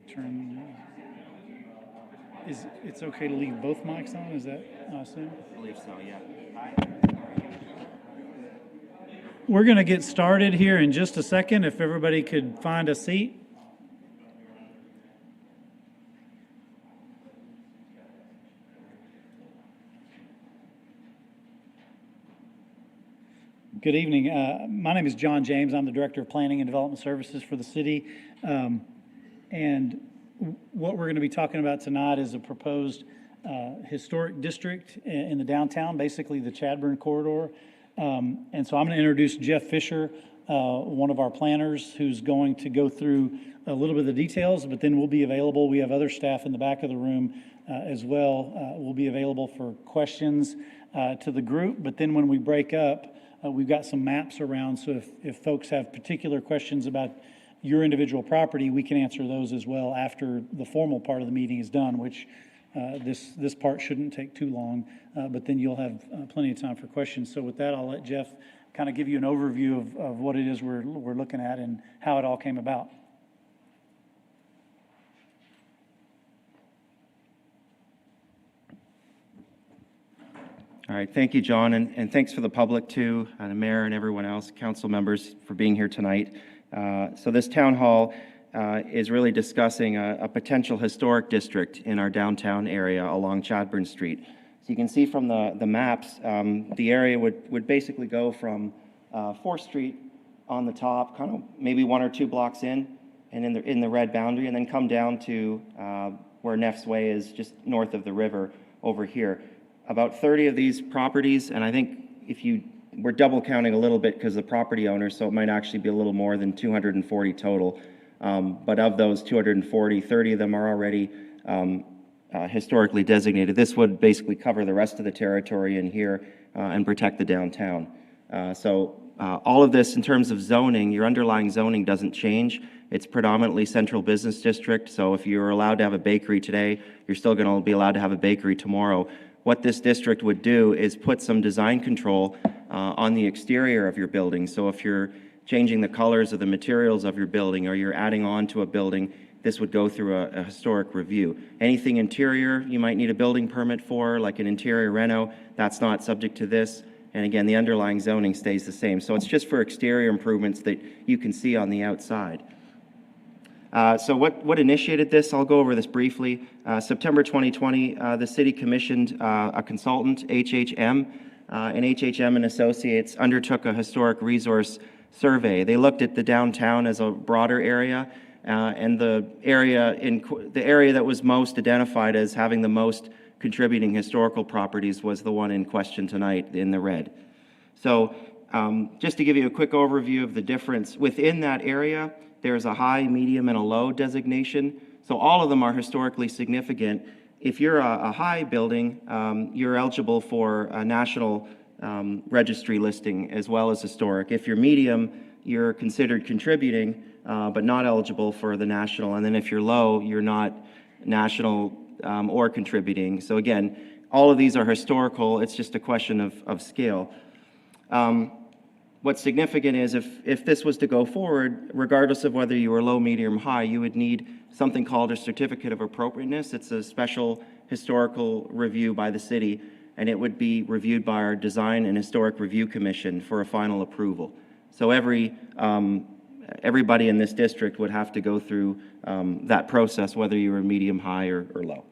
Turn. It's okay to leave both mics on? Is that, I assume? I believe so, yeah. We're going to get started here in just a second. If everybody could find a seat. Good evening. My name is John James. I'm the Director of Planning and Development Services for the city. And what we're going to be talking about tonight is a proposed historic district in the downtown, basically the Chadbourne corridor. And so I'm going to introduce Jeff Fisher, one of our planners, who's going to go through a little bit of the details, but then we'll be available. We have other staff in the back of the room as well. We'll be available for questions to the group, but then when we break up, we've got some maps around, so if folks have particular questions about your individual property, we can answer those as well after the formal part of the meeting is done, which this part shouldn't take too long, but then you'll have plenty of time for questions. So with that, I'll let Jeff kind of give you an overview of what it is we're looking at and how it all came about. All right, thank you, John, and thanks for the public too, the mayor and everyone else, council members, for being here tonight. So this town hall is really discussing a potential historic district in our downtown area along Chadbourne Street. So you can see from the maps, the area would basically go from 4th Street on the top, kind of maybe 1 or 2 blocks in, and in the red boundary, and then come down to where Neff's Way is, just north of the river over here. About 30 of these properties, and I think we're double counting a little bit because the property owners, so it might actually be a little more than 240 total. But of those 240, 30 of them are already historically designated. This would basically cover the rest of the territory in here and protect the downtown. So all of this in terms of zoning, your underlying zoning doesn't change. It's predominantly central business district, so if you're allowed to have a bakery today, you're still going to be allowed to have a bakery tomorrow. What this district would do is put some design control on the exterior of your building. So if you're changing the colors of the materials of your building or you're adding on to a building, this would go through a historic review. Anything interior you might need a building permit for, like an interior reno, that's not subject to this. And again, the underlying zoning stays the same. So it's just for exterior improvements that you can see on the outside. So what initiated this? I'll go over this briefly. September 2020, the city commissioned a consultant, HHM, and HHM and Associates undertook a historic resource survey. They looked at the downtown as a broader area, and the area that was most identified as having the most contributing historical properties was the one in question tonight in the red. So just to give you a quick overview of the difference within that area, there's a high, medium, and a low designation. So all of them are historically significant. If you're a high building, you're eligible for a national registry listing as well as historic. If you're medium, you're considered contributing, but not eligible for the national. And then if you're low, you're not national or contributing. So again, all of these are historical. It's just a question of scale. What's significant is if this was to go forward, regardless of whether you were low, medium, high, you would need something called a certificate of appropriateness. It's a special historical review by the city, and it would be reviewed by our Design and Historic Review Commission for a final approval. So everybody in this district would have to go through that process, whether you were medium, high, or low.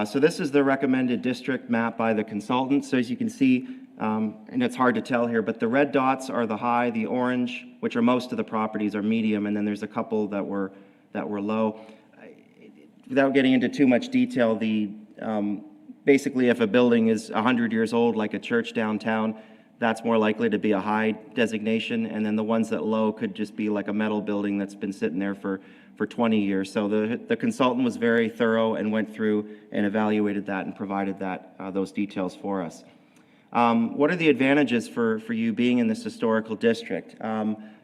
So this is the recommended district map by the consultant. So as you can see, and it's hard to tell here, but the red dots are the high, the orange, which are most of the properties, are medium, and then there's a couple that were low. Without getting into too much detail, basically if a building is 100 years old, like a church downtown, that's more likely to be a high designation, and then the ones that low could just be like a metal building that's been sitting there for 20 years. So the consultant was very thorough and went through and evaluated that and provided those details for us. What are the advantages for you being in this historical district?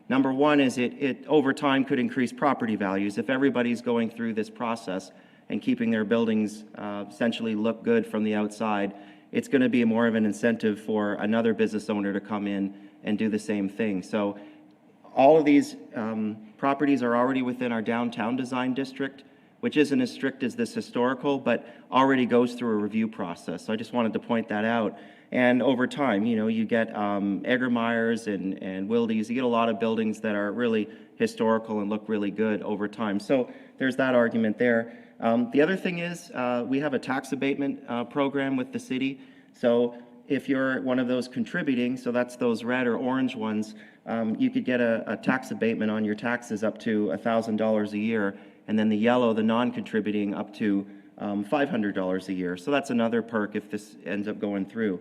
Number one is it over time could increase property values. If everybody's going through this process and keeping their buildings essentially look good from the outside, it's going to be more of an incentive for another business owner to come in and do the same thing. So All of these properties are already within our downtown design district, which isn't as strict as this historical, but already goes through a review process. So I just wanted to point that out. And over time, you get Egermeyers and Wildy's. You get a lot of buildings that are really historical and look really good over time. So there's that argument there. The other thing is we have a tax abatement program with the city. So if you're one of those contributing, so that's those red or orange ones, you could get a tax abatement on your taxes up to $1,000 a year. And then the yellow, the non-contributing, up to $500 a year. So that's another perk if this ends up going through.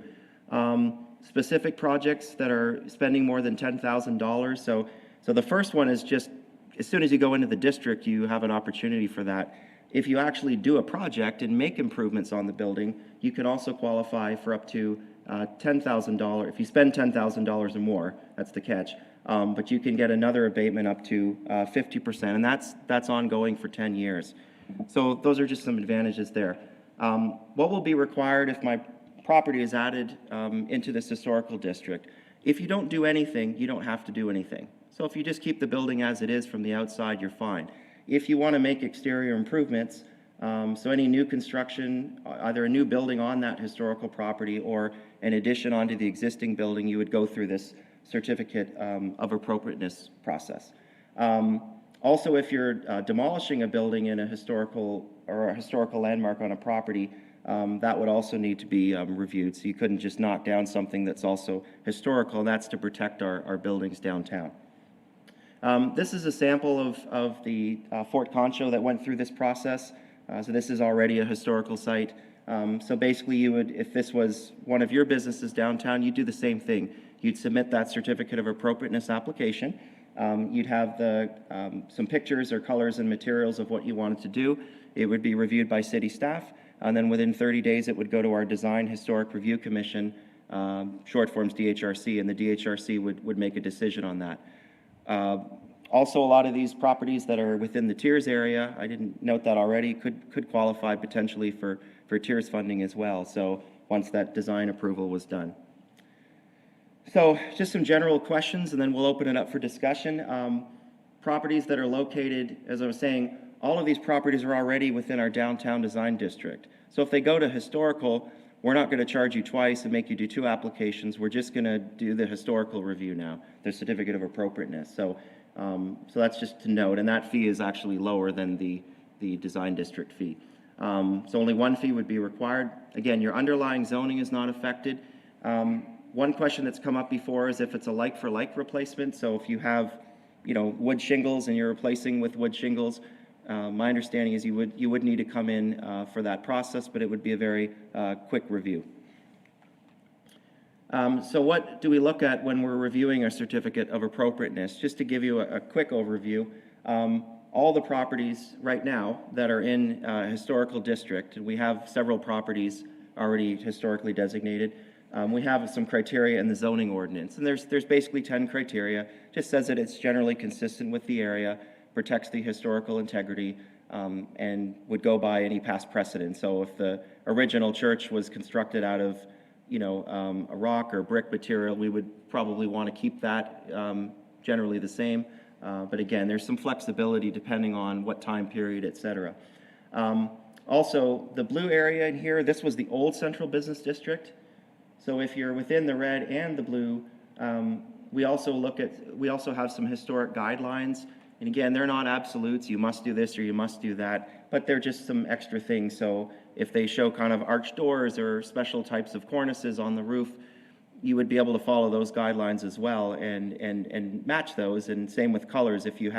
Specific projects that are spending more than $10,000. So the first one is just, as soon as you go into the district, you have an opportunity for that. If you actually do a project and make improvements on the building, you can also qualify for up to $10,000. If you spend $10,000 or more, that's the catch. But you can get another abatement up to 50%, and that's ongoing for 10 years. So those are just some advantages there. What will be required if my property is added into this historical district? If you don't do anything, you don't have to do anything. So if you just keep the building as it is from the outside, you're fine. If you want to make exterior improvements, so any new construction, either a new building on that historical property or an addition onto the existing building, you would go through this certificate of appropriateness process. Also, if you're demolishing a building in a historical landmark on a property, that would also need to be reviewed. So you couldn't just knock down something that's also historical, and that's to protect our buildings downtown. This is a sample of the Fort Concho that went through this process. So this is already a historical site. So basically you would, if this was one of your businesses downtown, you'd do the same thing. You'd submit that certificate of appropriateness application. You'd have some pictures or colors and materials of what you wanted to do. It would be reviewed by city staff, and then within 30 days it would go to our Design Historic Review Commission, short form's DHRC, and the DHRC would make a decision on that. Also, a lot of these properties that are within the tiers area, I didn't note that already, could qualify potentially for tiers funding as well, so once that design approval was done. So just some general questions, and then we'll open it up for discussion. Properties that are located, as I was saying, all of these properties are already within our downtown design district. So if they go to historical, we're not going to charge you twice and make you do 2 applications. We're just going to do the historical review now, the certificate of appropriateness. So that's just to note, and that fee is actually lower than the design district fee. So only 1 fee would be required. Again, your underlying zoning is not affected. One question that's come up before is if it's a like-for-like replacement. So if you have, wood shingles and you're replacing with wood shingles, my understanding is you would need to come in for that process, but it would be a very quick review. So what do we look at when we're reviewing a certificate of appropriateness? Just to give you a quick overview, all the properties right now that are in a historical district, and we have several properties already historically designated, we have some criteria in the zoning ordinance, and there's basically 10 criteria. Just says that it's generally consistent with the area, protects the historical integrity, and would go by any past precedent. So if the original church was constructed out of a rock or brick material, we would probably want to keep that generally the same. But again, there's some flexibility depending on what time period, et cetera. Also, the blue area in here, this was the old central business district. So if you're within the red and the blue, we also have some historic guidelines. And again, they're not absolutes. You must do this or you must do that, but they're just some extra things. So if they show kind of arched doors or special types of cornices on the roof, you would be able to follow those guidelines as well and match those. And same with colors. If you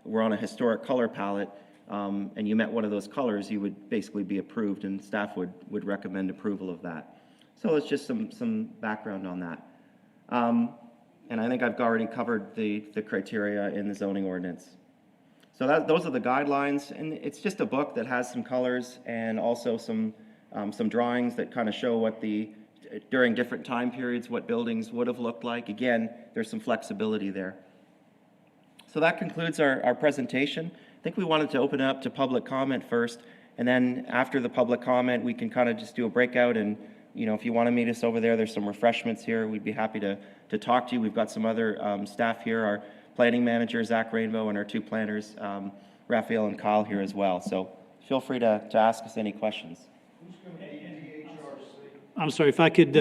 were on a historic color palette and you met one of those colors, you would basically be approved, and staff would recommend approval of that. So it's just some background on that. And I think I've already covered the criteria in the zoning ordinance. So those are the guidelines, and it's just a book that has some colors and also some drawings that kind of show during different time periods, what buildings would have looked like. Again, there's some flexibility there. So that concludes our presentation. I think we wanted to open it up to public comment first, and then after the public comment, we can kind of just do a breakout, and if you want to meet us over there, there's some refreshments here. We'd be happy to talk to you. We've got some other staff here. planning manager, Zach Rainbow, and our two planners, Raphael and Kyle, here as well. So feel free to ask us any questions. I'm sorry, if I could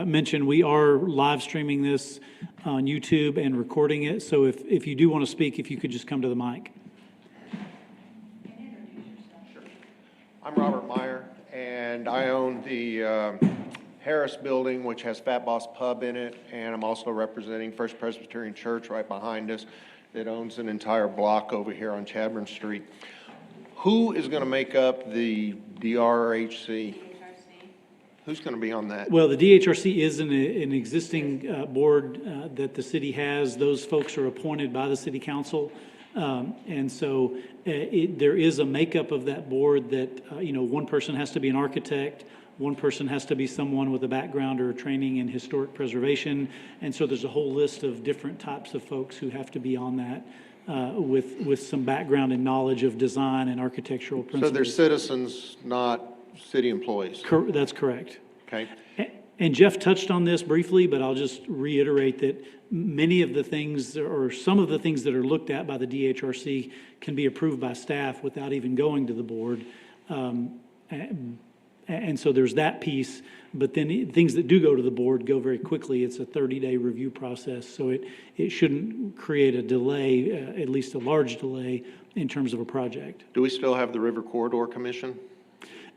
mention, we are live streaming this on YouTube and recording it, so if you do want to speak, if you could just come to the mic. I'm Robert Meyer, and I own the Harris Building, which has Fat Boss Pub in it, and I'm also representing First Presbyterian Church right behind us that owns an entire block over here on Chadbourne Street. Who is going to make up the DRHC? Who's going to be on that? Well, the DHRC is an existing board that the city has. Those folks are appointed by the city council. And so there is a makeup of that board that, one person has to be an architect, one person has to be someone with a background or training in historic preservation. And so there's a whole list of different types of folks who have to be on that with some background and knowledge of design and architectural principles. So they're citizens, not city employees? That's correct. Okay. And Jeff touched on this briefly, but I'll just reiterate that many of the things, or some of the things that are looked at by the DHRC can be approved by staff without even going to the board. And so there's that piece, but then things that do go to the board go very quickly. It's a 30-day review process, so it shouldn't create a delay, at least a large delay, in terms of a project. Do we still have the River Corridor Commission?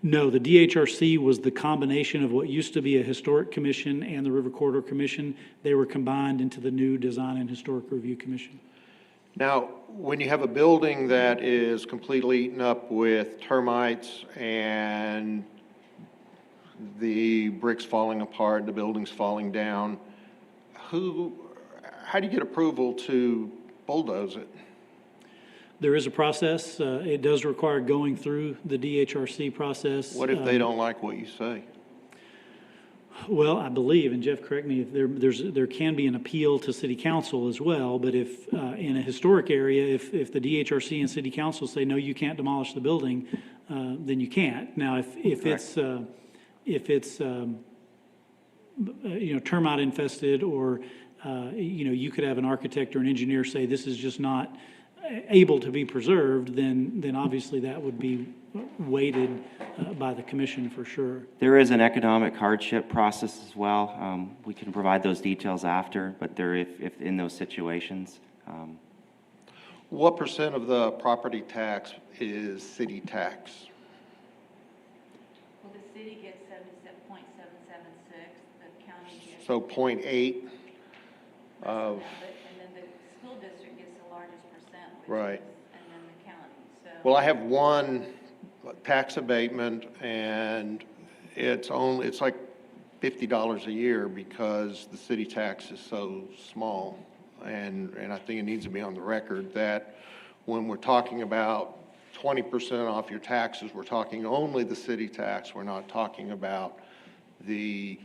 No, the DHRC was the combination of what used to be a historic commission and the River Corridor Commission. They were combined into the new Design and Historic Review Commission. Now, when you have a building that is completely eaten up with termites and the bricks falling apart, the buildings falling down, how do you get approval to bulldoze it? There is a process. It does require going through the DHRC process. What if they don't like what you say? Well, I believe, and Jeff, correct me, if there can be an appeal to city council as well, but if in a historic area, if the DHRC and city council say, no, you can't demolish the building, then you can't. Now, if it's termite infested, or you could have an architect or an engineer say this is just not able to be preserved, then obviously that would be weighted by the commission for sure. There is an economic hardship process as well. We can provide those details after, but there, if in those situations. What % of the property tax is city tax? Well, the city gets 77.776, the county gets. So 0.8 of, And then the school district gets the largest percent, which Right. is, and then the county, so. well, I have one tax abatement, and it's like $50 a year because the city tax is so small. And I think it needs to be on the record that when we're talking about 20% off your taxes, we're talking only the city tax. We're not talking about the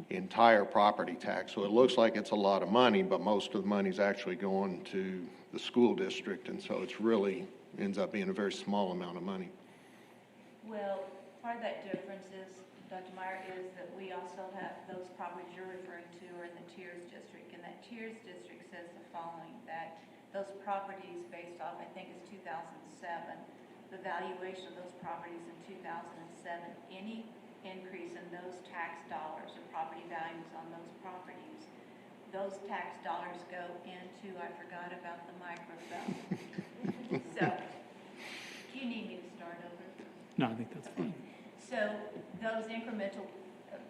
entire property tax. So it looks like it's a lot of money, but most of the money is actually going to the school district, and so it's really ends up being a very small amount of money. Well, part of that difference is, Dr. Meyer, is that we also have those properties you're referring to are in the tiers district, and that tiers district says the following, that those properties based off, I think it's 2007, the valuation of those properties in 2007, any increase in those tax dollars or property values on those properties, those tax dollars go into, I forgot about the microphone. So, do you need me to start over? No, I think that's fine. So those incremental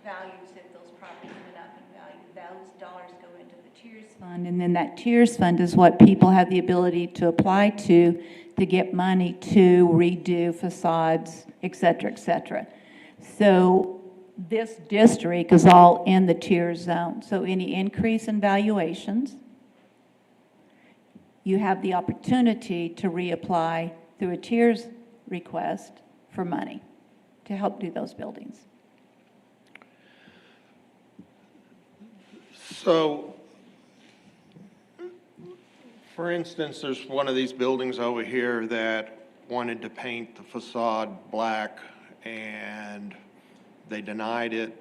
values that those properties went up in value, those dollars go into the tiers fund. And then that tiers fund is what people have the ability to apply to get money to redo facades, et cetera, et cetera. So this district is all in the tier zone. So any increase in valuations, you have the opportunity to reapply through a tiers request for money to help do those buildings. So, for instance, there's one of these buildings over here that wanted to paint the facade black, and they denied it.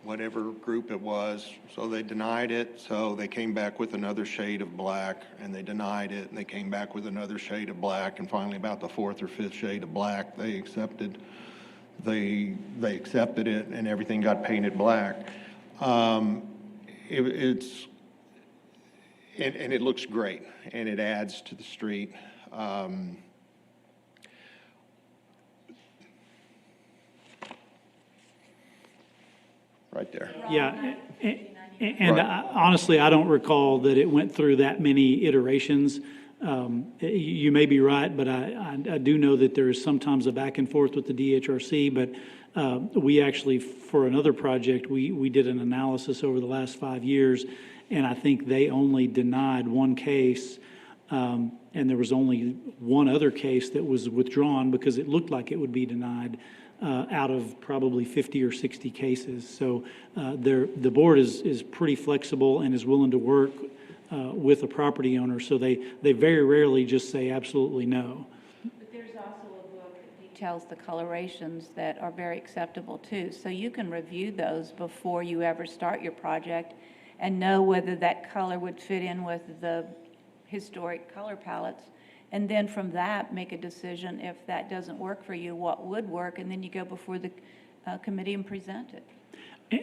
whatever group it was. So they denied it, so they came back with another shade of black, and they denied it, and they came back with another shade of black, and finally about the fourth or fifth shade of black, they accepted it, and everything got painted black. It's and it looks great, and it adds to the street. Right there. Yeah, and Right. honestly, I don't recall that it went through that many iterations. You may be right, but I do know that there is sometimes a back and forth with the DHRC, but we actually, for another project, we did an analysis over the last 5 years, and I think they only denied one case, and there was only one other case that was withdrawn because it looked like it would be denied out of probably 50 or 60 cases. So the board is pretty flexible and is willing to work with a property owner, so they very rarely just say absolutely no. But there's also a book that details the colorations that are very acceptable too. So you can review those before you ever start your project and know whether that color would fit in with the historic color palettes. And then from that, make a decision if that doesn't work for you, what would work, and then you go before the committee and present it.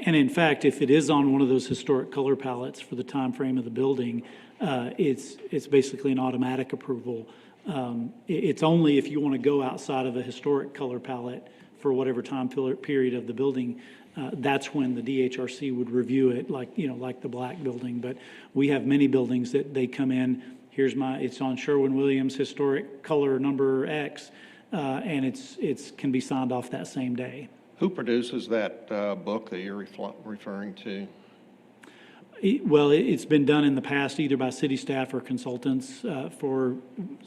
And in fact, if it is on one of those historic color palettes for the time frame of the building, it's basically an automatic approval. It's only if you want to go outside of a historic color palette for whatever time period of the building, that's when the DHRC would review it, like the black building. But we have many buildings that they come in. It's on Sherwin-Williams historic color number X, and it's can be signed off that same day. Who produces that book that you're referring to? Well, it's been done in the past either by city staff or consultants for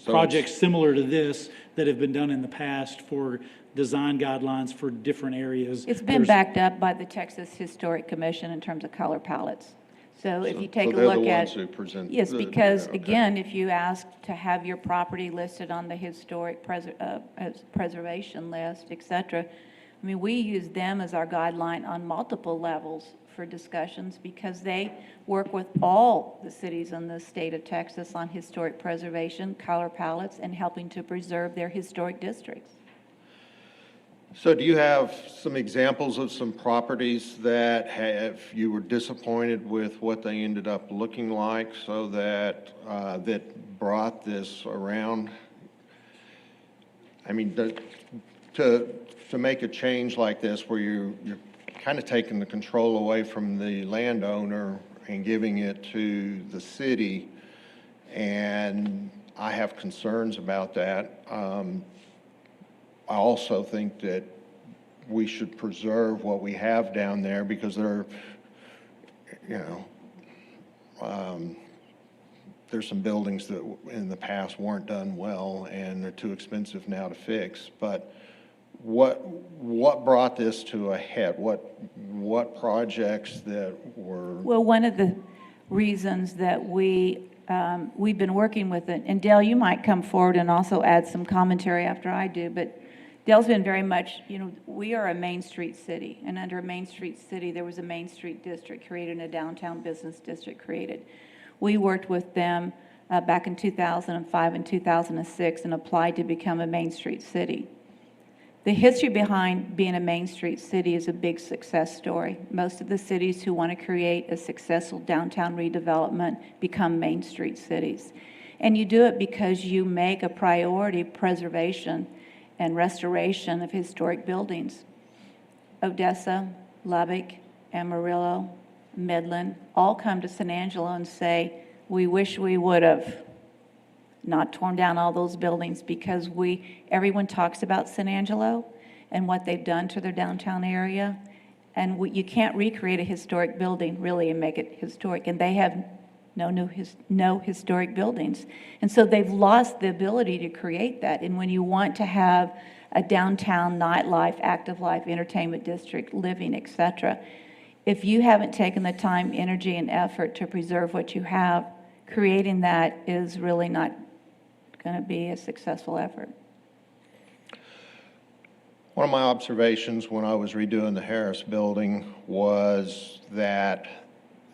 projects similar to this that have been done in the past for design guidelines for different areas. It's been backed up by the Texas Historic Commission in terms of color palettes. So if you take a they're look the at. ones who present Yes, the- because okay. again, if you ask to have your property listed on the historic preservation list, et cetera, I mean, we use them as our guideline on multiple levels for discussions because they work with all the cities in the state of Texas on historic preservation, color palettes, and helping to preserve their historic districts. So do you have some examples of some properties that you were disappointed with what they ended up looking like, so that that brought this around? I mean, to make a change like this where you're kind of taking the control away from the landowner and giving it to the city, and I have concerns about that. I also think that we should preserve what we have down there because there's some buildings that in the past weren't done well and they're too expensive now to fix. But what brought this to a head? What projects that were? Well, one of the reasons that we've been working with it, and Dale, you might come forward and also add some commentary after I do, but Dale's been very much, we are a Main Street city, and under a Main Street city, there was a Main Street district created and a downtown business district created. We worked with them back in 2005 and 2006 and applied to become a Main Street city. The history behind being a Main Street city is a big success story. Most of the cities who want to create a successful downtown redevelopment become Main Street cities. And you do it because you make a priority preservation and restoration of historic buildings. Odessa, Lubbock, Amarillo, Midland, all come to San Angelo and say, we wish we would have not torn down all those buildings because everyone talks about San Angelo and what they've done to their downtown area. And you can't recreate a historic building really and make it historic. And they have no historic buildings. And so they've lost the ability to create that. And when you want to have a downtown nightlife, active life, entertainment district, living, et cetera, if you haven't taken the time, energy, and effort to preserve what you have, creating that is really not going to be a successful effort. One of my observations when I was redoing the Harris building was that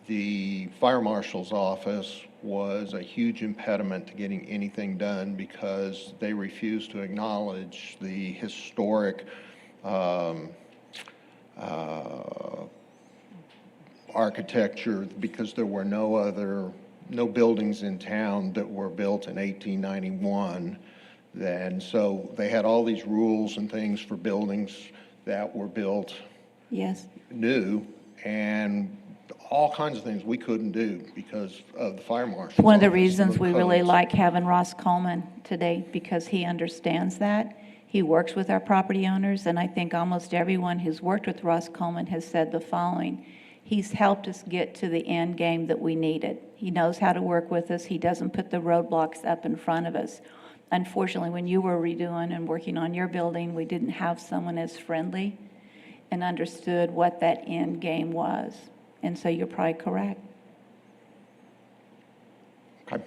the fire marshal's office was a huge impediment to getting anything done because they refused to acknowledge the historic architecture because there were no buildings in town that were built in 1891. And so they had all these rules and things for buildings that were built Yes. new, and all kinds of things we couldn't do because of the fire marshal. One of the reasons we really like having Ross Coleman today, because he understands that. He works with our property owners, and I think almost everyone who's worked with Ross Coleman has said the following: he's helped us get to the end game that we needed. He knows how to work with us. He doesn't put the roadblocks up in front of us. Unfortunately, when you were redoing and working on your building, we didn't have someone as friendly and understood what that end game was. And so you're probably correct. Okay.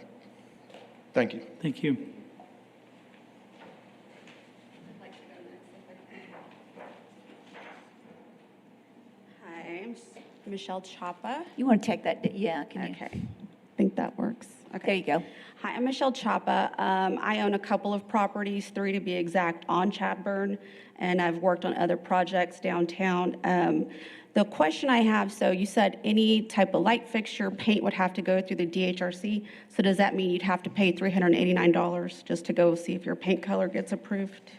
Thank you. Thank you. Hi, I'm Michelle Chapa. You want to take that? Yeah, can you? Okay, I think that works. Okay. There you go. Hi, I'm Michelle Chapa. I own a couple of properties, 3 to be exact, on Chadbourne, and I've worked on other projects downtown. The question I have, so you said any type of light fixture, paint would have to go through the DHRC. So does that mean you'd have to pay $389 just to go see if your paint color gets approved?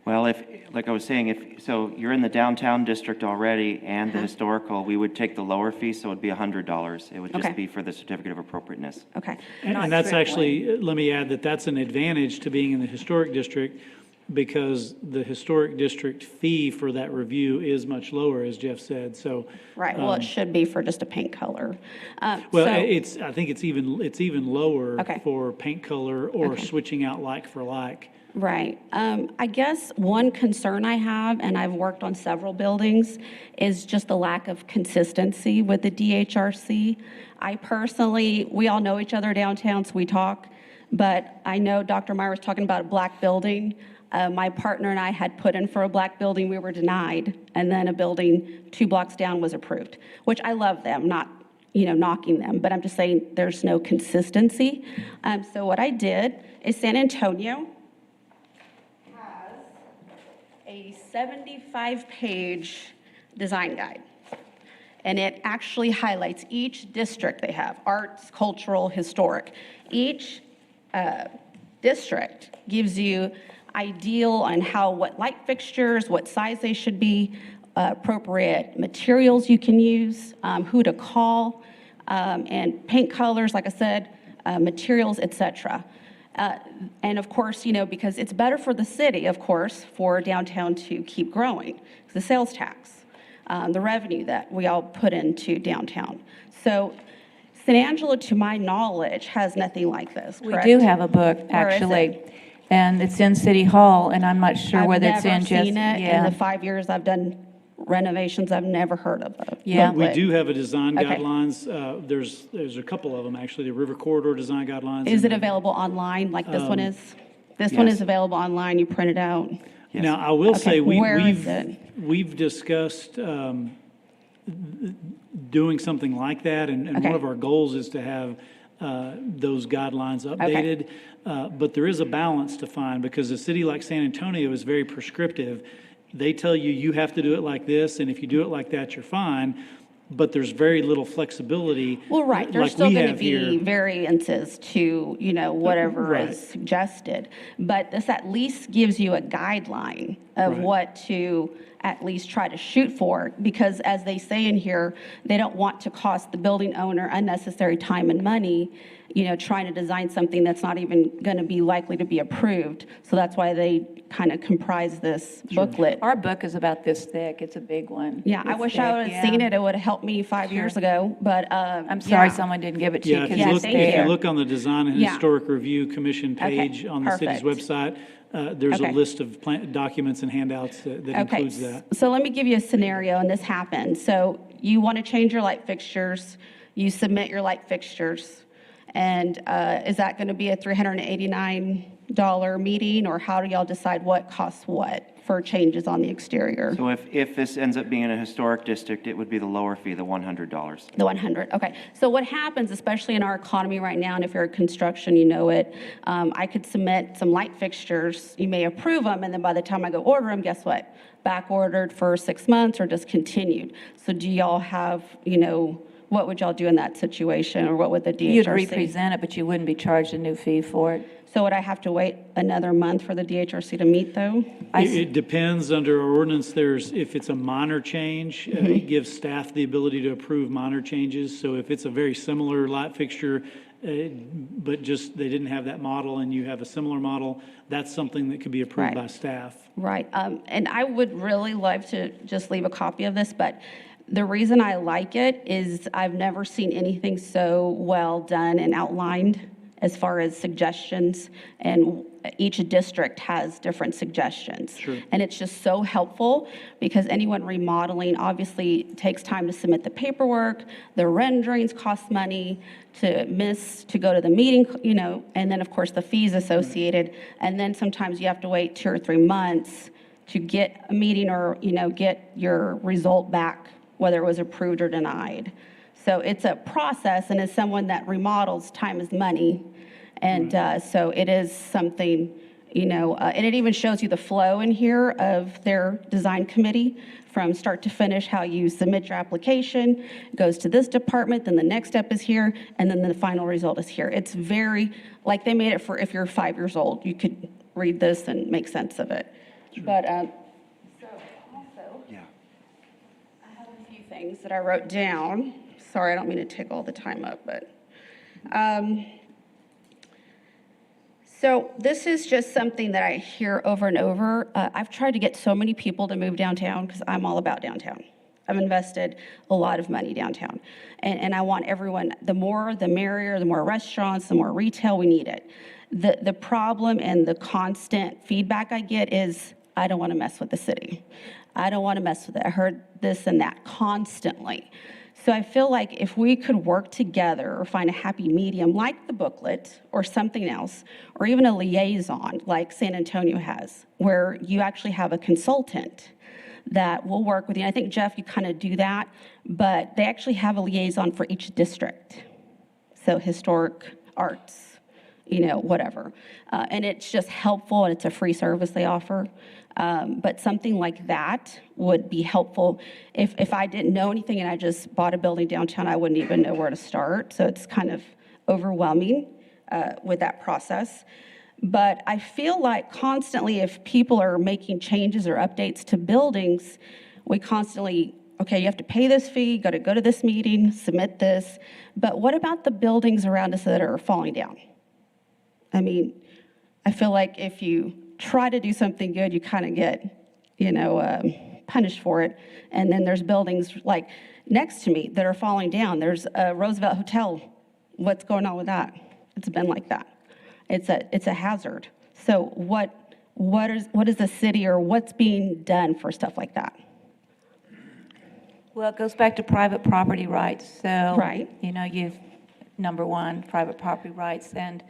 Well, if, like I was saying, so you're in the downtown district already and the historical, we would take the lower fee, so it'd be $100. It would just Okay. be for the certificate of appropriateness. Okay. And that's actually, let me add that that's an advantage to being in the historic district, because the historic district fee for that review is much lower, as Jeff said, so. Right, well, it should be for just a paint color. Well, So- I think it's even lower Okay. for paint color or Okay. switching out like for like. Right. I guess one concern I have, and I've worked on several buildings, is just the lack of consistency with the DHRC. I personally, we all know each other downtown, so we talk, but I know Dr. Meyer was talking about a black building. My partner and I had put in for a black building, we were denied, and then a building 2 blocks down was approved, which I love them, not knocking them, but I'm just saying there's no consistency. So what I did is San Antonio has a 75-page design guide. And it actually highlights each district they have: arts, cultural, historic. Each district gives you ideal on what light fixtures, what size they should be, appropriate materials you can use, who to call, and paint colors, like I said, materials, etc. And of course, because it's better for the city, of course, for downtown to keep growing, the sales tax, the revenue that we all put into downtown. So San Angelo, to my knowledge, has nothing like this, correct? We do have a book, Where is actually, it? and it's in City Hall, and I'm not sure whether it's in just. I've never seen it. In Yeah. the 5 years I've done renovations, I've never heard of it. Yeah. But we do have a design Okay. guidelines. There's a couple of them, actually, the River Corridor Design Guidelines. Is it and- available online like this one is? This one yes. is available online, you print it out? Yes. Now, I will Okay, say, where is we've discussed doing something like that, and Okay. one of our goals is to have those guidelines updated. But there is a balance to find, because a city like San Antonio is very prescriptive. They tell you, you have to do it like this, and if you do it like that, you're fine. But there's very little flexibility. Well, right, there's like still we going to have be here. variances to, whatever Right. is suggested. But this at least gives you a guideline of Right. what to at least try to shoot for. Because as they say in here, they don't want to cost the building owner unnecessary time and money, trying to design something that's not even going to be likely to be approved. So that's why they kind of comprise this booklet. Our book is about this thick. It's a big one. Yeah, I It's wish thick, I would have yeah. seen it. It would have helped me 5 years ago, but, I'm sorry yeah. someone didn't give it to you, Yeah, because if you it's look, thank if you there. look on the Design and Yeah. Historic Review Commission Okay, page on the city's perfect. website, there's a Okay. list of documents and handouts that includes that. So let me give you a scenario, and this happened. So you want to change your light fixtures, you submit your light fixtures, and is that going to be a $389 meeting, or how do y'all decide what costs what? for changes on the exterior. So if this ends up being a historic district, it would be the lower fee, the $100. The 100, okay. So what happens, especially in our economy right now, and if you're in construction, you know it, I could submit some light fixtures, you may approve them, and then by the time I go order them, guess what? Back ordered for 6 months or discontinued. So do y'all have, what would y'all do in that situation, or what would the DHRC? You'd represent it, but you wouldn't be charged a new fee for it. So would I have to wait another month for the DHRC to meet, though? It depends. Under our ordinance, if it's a minor change, it gives staff the ability to approve minor changes. So if it's a very similar light fixture, but just they didn't have that model and you have a similar model, that's something that could be approved Right. by staff. Right, and I would really love to just leave a copy of this, but the reason I like it is I've never seen anything so well done and outlined as far as suggestions, and each district has different suggestions. Sure. And it's just so helpful, because anyone remodeling obviously takes time to submit the paperwork, the renderings cost money, to go to the meeting, and then of course the fees associated, and then sometimes you have to wait 2 or 3 months to get a meeting or, get your result back, whether it was approved or denied. So it's a process, and as someone that remodels, time is money. And so it is something, and it even shows you the flow in here of their design committee from start to finish, how you submit your application, goes to this department, then the next step is here, and then the final result is here. It's very, like they made it for if you're 5 years old, you could read this and make sense of it. But, so also, Yeah. I have a few things that I wrote down. Sorry, I don't mean to take all the time up, but, so this is just something that I hear over and over. I've tried to get so many people to move downtown because I'm all about downtown. I've invested a lot of money downtown. And I want everyone, the more, the merrier, the more restaurants, the more retail, we need it. The problem and the constant feedback I get is, I don't want to mess with the city. I don't want to mess with it. I heard this and that constantly. So I feel like if we could work together or find a happy medium like the booklet or something else, or even a liaison like San Antonio has, where you actually have a consultant that will work with you. I think, Jeff, you kind of do that, but they actually have a liaison for each district. So historic, arts, whatever. And it's just helpful, and it's a free service they offer. But something like that would be helpful. If I didn't know anything and I just bought a building downtown, I wouldn't even know where to start. So it's kind of overwhelming with that process. But I feel like constantly, if people are making changes or updates to buildings, we constantly, okay, you have to pay this fee, got to go to this meeting, submit this. But what about the buildings around us that are falling down? I mean, I feel like if you try to do something good, you kind of get, punished for it. And then there's buildings like next to me that are falling down. There's a Roosevelt Hotel. What's going on with that? It's been like that. It's a hazard. So what is the city, or what's being done for stuff like that? Well, it goes back to private property rights. So, Right. you've, number one, private property rights. And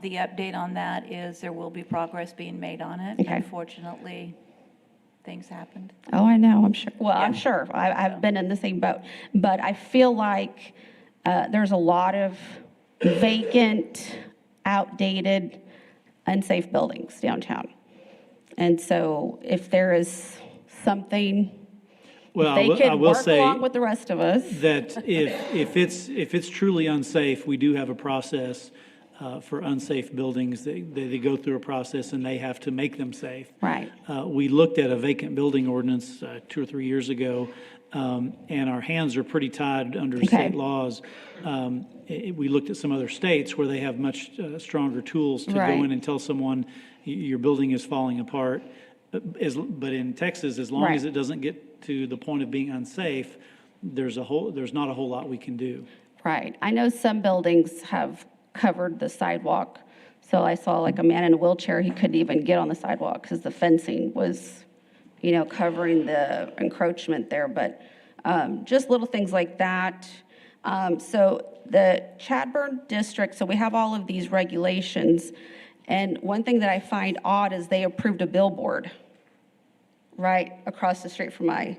the update on that is there will be progress being made on it. Okay. Unfortunately, things happened. Oh, I know, I'm sure. Well, Yeah. I'm sure. I've been in the same boat. But I feel like there's a lot of vacant, outdated, unsafe buildings downtown. And so if there is something, Well, they I could will work say along with the rest of us. that if it's truly unsafe, we do have a process for unsafe buildings. They go through a process and they have to make them safe. Right. We looked at a vacant building ordinance 2 or 3 years ago, and our hands are pretty tied under state laws. We looked at some other states where they have much stronger tools to Right. go in and tell someone your building is falling apart. But in Texas, as long Right. as it doesn't get to the point of being unsafe, there's not a whole lot we can do. Right. I know some buildings have covered the sidewalk. So I saw like a man in a wheelchair, he couldn't even get on the sidewalk because the fencing was, covering the encroachment there. But just little things like that. So the Chadbourne district, so we have all of these regulations. And one thing that I find odd is they approved a billboard right across the street from my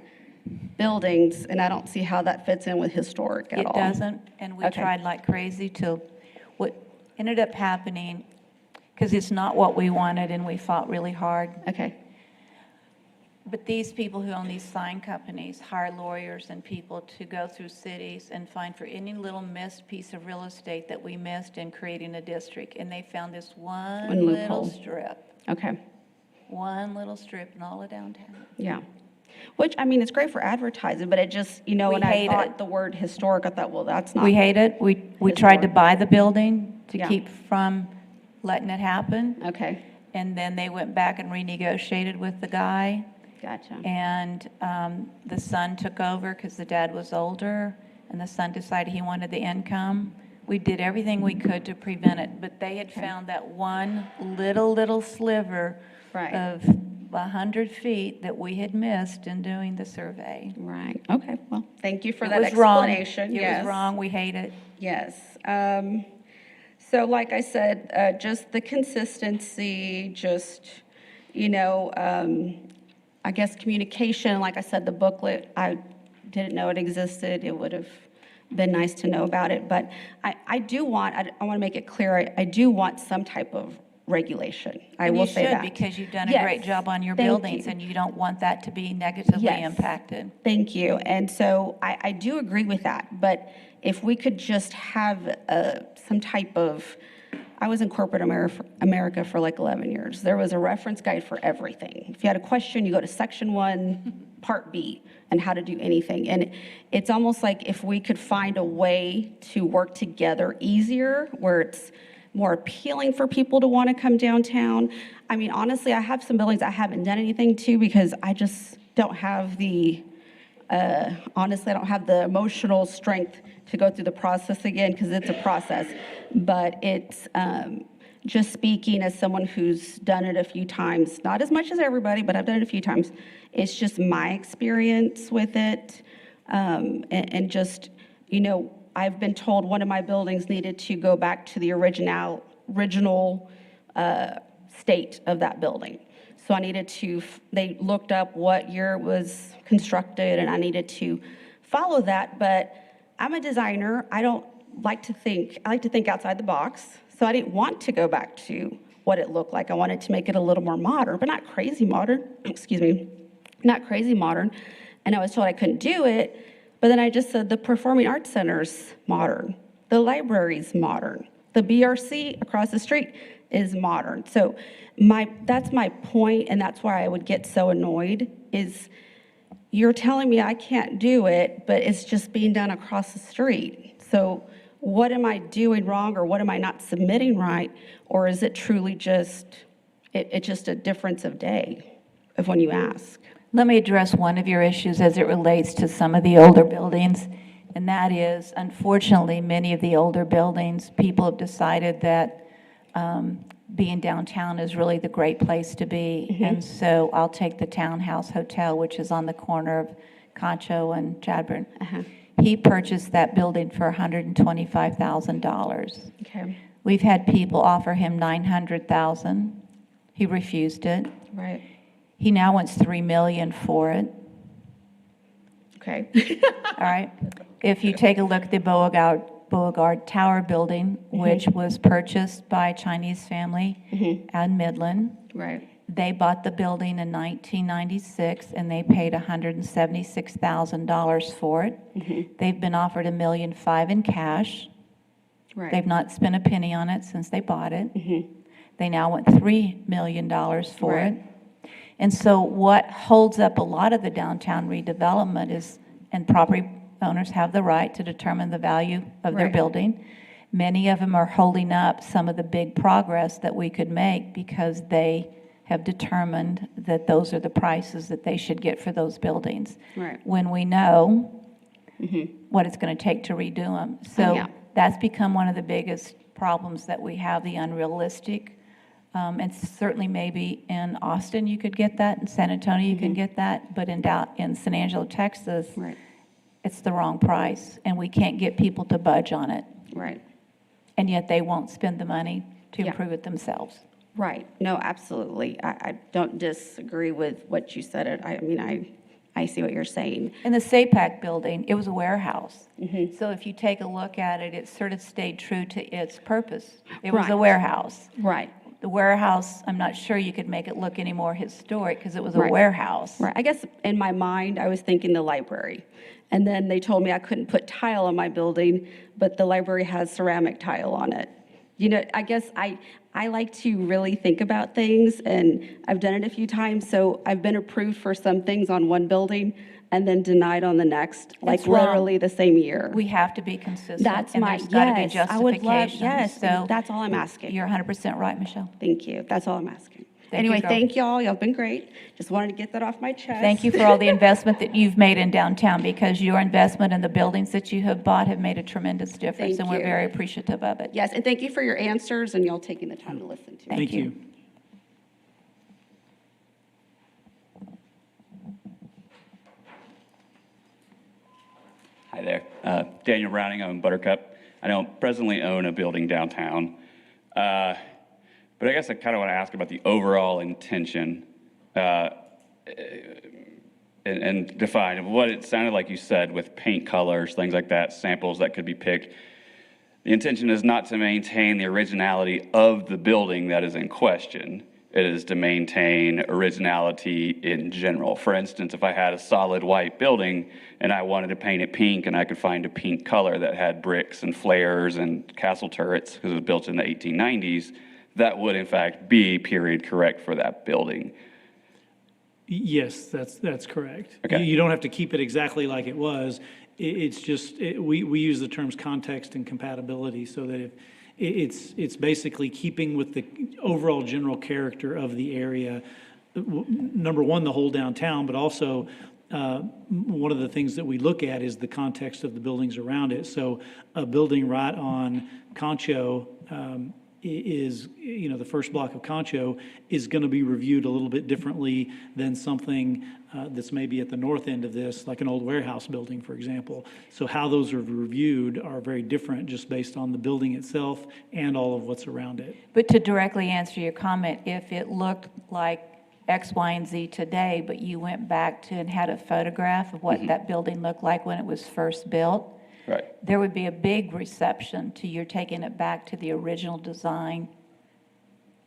buildings, and I don't see how that fits in with historic at all. It doesn't, and we Okay. tried like crazy to, what ended up happening, because it's not what we wanted, and we fought really hard. Okay, But these people who own these sign companies hire lawyers and people to go through cities and find for any little missed piece of real estate that we missed in creating a district. And they found this One one little loophole. strip, okay, one little strip in all of downtown. yeah. Which, I mean, it's great for advertising, but it just, you know, We when I hate thought it. the word historic, I thought, well, that's not. We hate it. We tried to Historic. buy the building to Yeah. keep from letting it happen. Okay, And then they went back and renegotiated with the guy. gotcha. And the son took over because the dad was older, and the son decided he wanted the income. We did everything we could to prevent it, but they had found that one little sliver Right. of 100 feet that we had missed in doing the survey. Right, okay, well, thank you for It that was wrong. explanation, It yes. was wrong, we hate it. Yes. So like I said, just the consistency, just, you know, I guess communication, like I said, the booklet, I didn't know it existed. It would have been nice to know about it. But I do want, I want to make it clear, I do want some type of regulation. I And will you say that. should, because you've done a Yes, great job on your thank buildings, you. and you don't want that to be negatively Yes. impacted. Thank you. And so I do agree with that. But if we could just have some type of, I was in corporate America for like 11 years. There was a reference guide for everything. If you had a question, you go to section 1, part B, and how to do anything. And it's almost like if we could find a way to work together easier, where it's more appealing for people to want to come downtown. I mean, honestly, I have some buildings I haven't done anything to because I just don't have the, honestly, I don't have the emotional strength to go through the process again because it's a process. But it's just speaking as someone who's done it a few times, not as much as everybody, but I've done it a few times. It's just my experience with it. And just, you know, I've been told one of my buildings needed to go back to the original state of that building. So I needed to, they looked up what year it was constructed, and I needed to follow that. But I'm a designer. I like to think outside the box. So I didn't want to go back to what it looked like. I wanted to make it a little more modern, but not crazy modern. Excuse me, not crazy modern. And I was told I couldn't do it. But then I just said the Performing Arts Center's modern, the library's modern, the BRC across the street is modern. So that's my point, and that's why I would get so annoyed, is you're telling me I can't do it, but it's just being done across the street. So what am I doing wrong, or what am I not submitting right, or is it truly just, it's just a difference of day of when you ask? Let me address one of your issues as it relates to some of the older buildings, and that is, unfortunately, many of the older buildings, people have decided that being downtown is really the great place to be. And so I'll take the Townhouse Hotel, which is on the corner of Concho and Chadbourne. He purchased that building for $125,000. Okay, We've had people offer him $900,000. He refused it. right, He now wants $3 million for it. okay. All right. If you take a look at the Beauregard Tower building, which was purchased by a Chinese family out in Midland, Right, they bought the building in 1996, and they paid $176,000 for it. They've been offered $1.5 million in cash. They've right, not spent a penny on it since they bought it. They now want $3 million for Right. it. And so what holds up a lot of the downtown redevelopment is, and property owners have the right to determine the value of their Right. building. Many of them are holding up some of the big progress that we could make because they have determined that those are the prices that they should get for those buildings. Right. When we know what it's going to take to redo them. So yeah. that's become one of the biggest problems that we have, the unrealistic. And certainly maybe in Austin you could get that, in San Antonio you can get that, but in San Angelo, Texas, Right. it's the wrong price, and we can't get people to budge on it. Right. And yet they won't spend the money to Yeah. improve it themselves. Right. No, absolutely. I don't disagree with what you said. I mean, I see what you're saying. In the SAPAC building, it was a warehouse. So if you take a look at it, it sort of stayed true to its purpose. It was a Right. warehouse. Right. The warehouse, I'm not sure you could make it look any more historic because it was a Right. warehouse. Right. I guess in my mind, I was thinking the library. And then they told me I couldn't put tile on my building, but the library has ceramic tile on it. You know, I guess I like to really think about things, and I've done it a few times. So I've been approved for some things on one building and then denied on the next, like It's wrong. literally the same year. We have to be consistent. That's and my, there's got to be yes, I would love, justification. yes, So that's all I'm asking. you're 100% right, Michelle. Thank you. That's all I'm asking. Thank you, Anyway, girl. thank y'all. Y'all been great. Just wanted to get that off my chest. Thank you for all the investment that you've made in downtown, because your investment in the buildings that you have bought have made a tremendous difference, Thank and we're you. very appreciative of it. Yes, and thank you for your answers and y'all taking the time to listen to me. Thank you. Hi there. Daniel Browning, I own Buttercup. I don't presently own a building downtown. But I guess I kind of want to ask about the overall intention and define what it sounded like you said with paint colors, things like that, samples that could be picked. The intention is not to maintain the originality of the building that is in question. It is to maintain originality in general. For instance, if I had a solid white building and I wanted to paint it pink and I could find a pink color that had bricks and flares and castle turrets because it was built in the 1890s, that would in fact be period correct for that building. Yes, that's correct. Okay. You don't have to keep it exactly like it was. It's just, we use the terms context and compatibility, so that if, it's basically keeping with the overall general character of the area. Number one, the whole downtown, but also one of the things that we look at is the context of the buildings around it. So a building right on Concho is, you know, the first block of Concho is going to be reviewed a little bit differently than something that's maybe at the north end of this, like an old warehouse building, for example. So how those are reviewed are very different just based on the building itself and all of what's around it. But to directly answer your comment, if it looked like X, Y, and Z today, but you went back to and had a photograph of what that building looked like when it was first built, Right. there would be a big reception to your taking it back to the original design.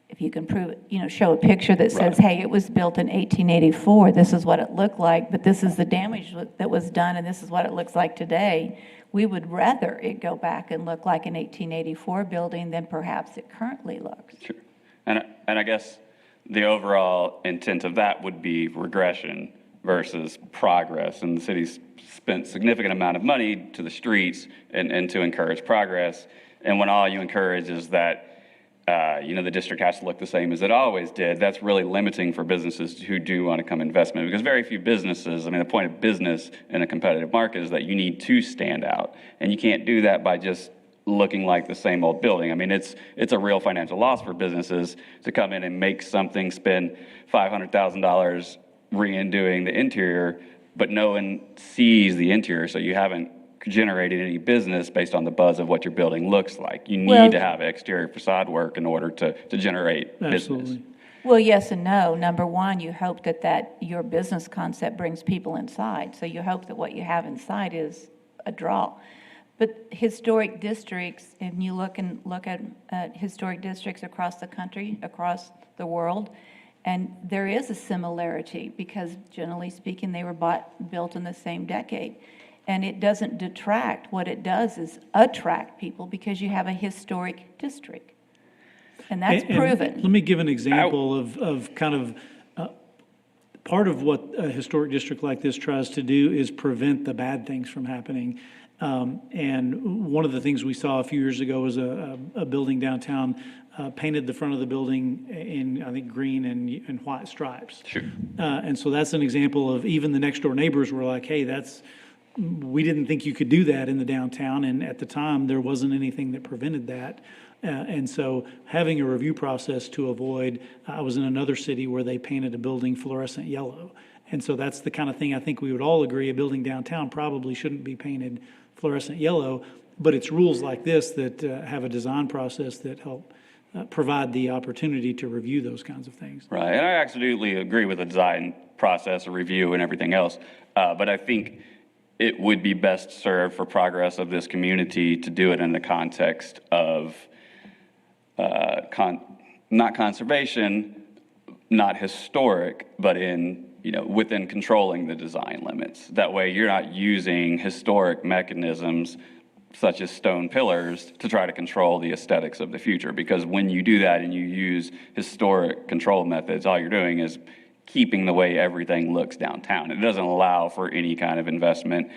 If you can prove it, you know, show a picture that says, hey, it was built in 1884, this is what it looked like, but this is the damage that was done, and this is what it looks like today. We would rather it go back and look like an 1884 building than perhaps it currently looks. Sure. And I guess the overall intent of that would be regression versus progress. And the city's spent significant amount of money to the streets and to encourage progress. And when all you encourage is that, the district has to look the same as it always did, that's really limiting for businesses who do want to come investment. Because very few businesses, the point of business in a competitive market is that you need to stand out. And you can't do that by just looking like the same old building. It's a real financial loss for businesses to come in and make something, spend $500,000 redoing the interior, but no one sees the interior, so you haven't generated any business based on the buzz of what your building looks like. You need to have exterior facade work in order to generate business. Absolutely. Well, yes and no. Number one, you hope that your business concept brings people inside, so you hope that what you have inside is a draw. But historic districts, and you look at historic districts across the country, across the world, and there is a similarity because generally speaking, they were built in the same decade. And it doesn't detract. What it does is attract people because you have a historic district. And that's And proven. let me give an example of kind of part of what a historic district like this tries to do is prevent the bad things from happening. And one of the things we saw a few years ago was a building downtown painted the front of the building in, I think, green and white stripes. Sure. And so that's an example of even the next door neighbors were like, hey, we didn't think you could do that in the downtown. And at the time, there wasn't anything that prevented that. And so having a review process to avoid, I was in another city where they painted a building fluorescent yellow. And so that's the kind of thing I think we would all agree a building downtown probably shouldn't be painted fluorescent yellow, but it's rules like this that have a design process that help provide the opportunity to review those kinds of things. Right, and I absolutely agree with the design process, a review and everything else. But I think it would be best served for progress of this community to do it in the context of not conservation, not historic, but in, within controlling the design limits. That way you're not using historic mechanisms such as stone pillars to try to control the aesthetics of the future. Because when you do that and you use historic control methods, all you're doing is keeping the way everything looks downtown. It doesn't allow for any kind of investment.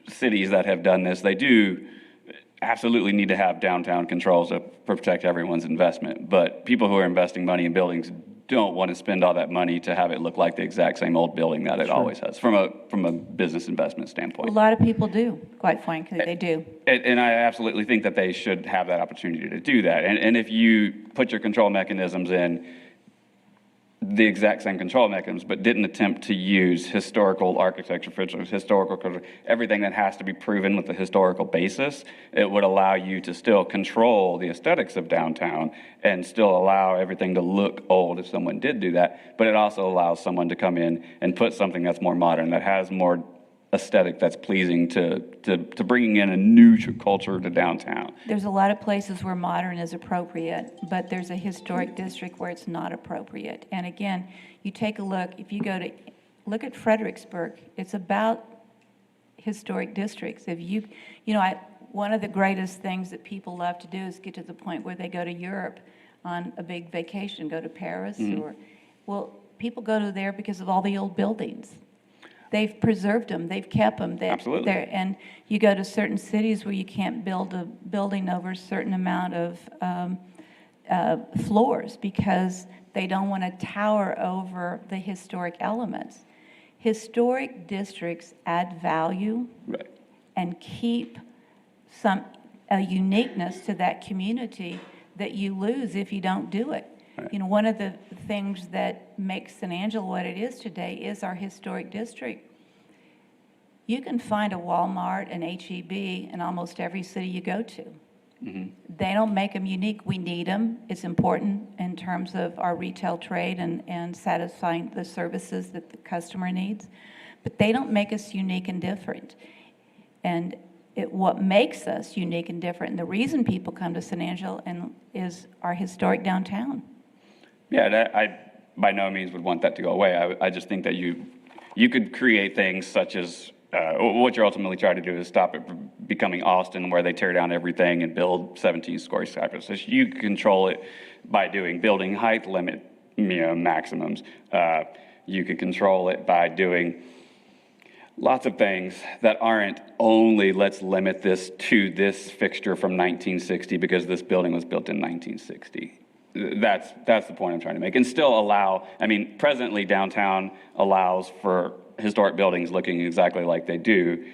Cities that have done this, they do absolutely need to have downtown controls to protect everyone's investment. But people who are investing money in buildings don't want to spend all that money to have it look like the exact same old building that it always has, from a business investment standpoint. A lot of people do, quite frankly, they do. And I absolutely think that they should have that opportunity to do that. And if you put your control mechanisms in, the exact same control mechanisms, but didn't attempt to use historical architecture, historical, everything that has to be proven with a historical basis, it would allow you to still control the aesthetics of downtown and still allow everything to look old if someone did do that. But it also allows someone to come in and put something that's more modern, that has more aesthetic, that's pleasing to bringing in a new culture to downtown. There's a lot of places where modern is appropriate, but there's a historic district where it's not appropriate. And again, you take a look, if you look at Fredericksburg, it's about historic districts. If one of the greatest things that people love to do is get to the point where they go to Europe on a big vacation, go to Paris, people go to there because of all the old buildings. They've preserved them, they've kept them. Absolutely. And you go to certain cities where you can't build a building over a certain amount of floors because they don't want to tower over the historic elements. Historic districts add value and keep a uniqueness to that community that you lose if you don't do it. Right. One of the things that makes San Angelo what it is today is our historic district. You can find a Walmart, an H-E-B in almost every city you go to. Mm-hmm. They don't make them unique. We need them. It's important in terms of our retail trade and satisfying the services that the customer needs. But they don't make us unique and different. And what makes us unique and different, and the reason people come to San Angelo is our historic downtown. Yeah, I by no means would want that to go away. I just think that you could create things such as what you're ultimately trying to do is stop it from becoming Austin, where they tear down everything and build 17-story skyscrapers. So you can control it by doing building height limit, maximums. You could control it by doing lots of things that aren't only let's limit this to this fixture from 1960 because this building was built in 1960. That's the point I'm trying to make. And still allow, presently downtown allows for historic buildings looking exactly like they do.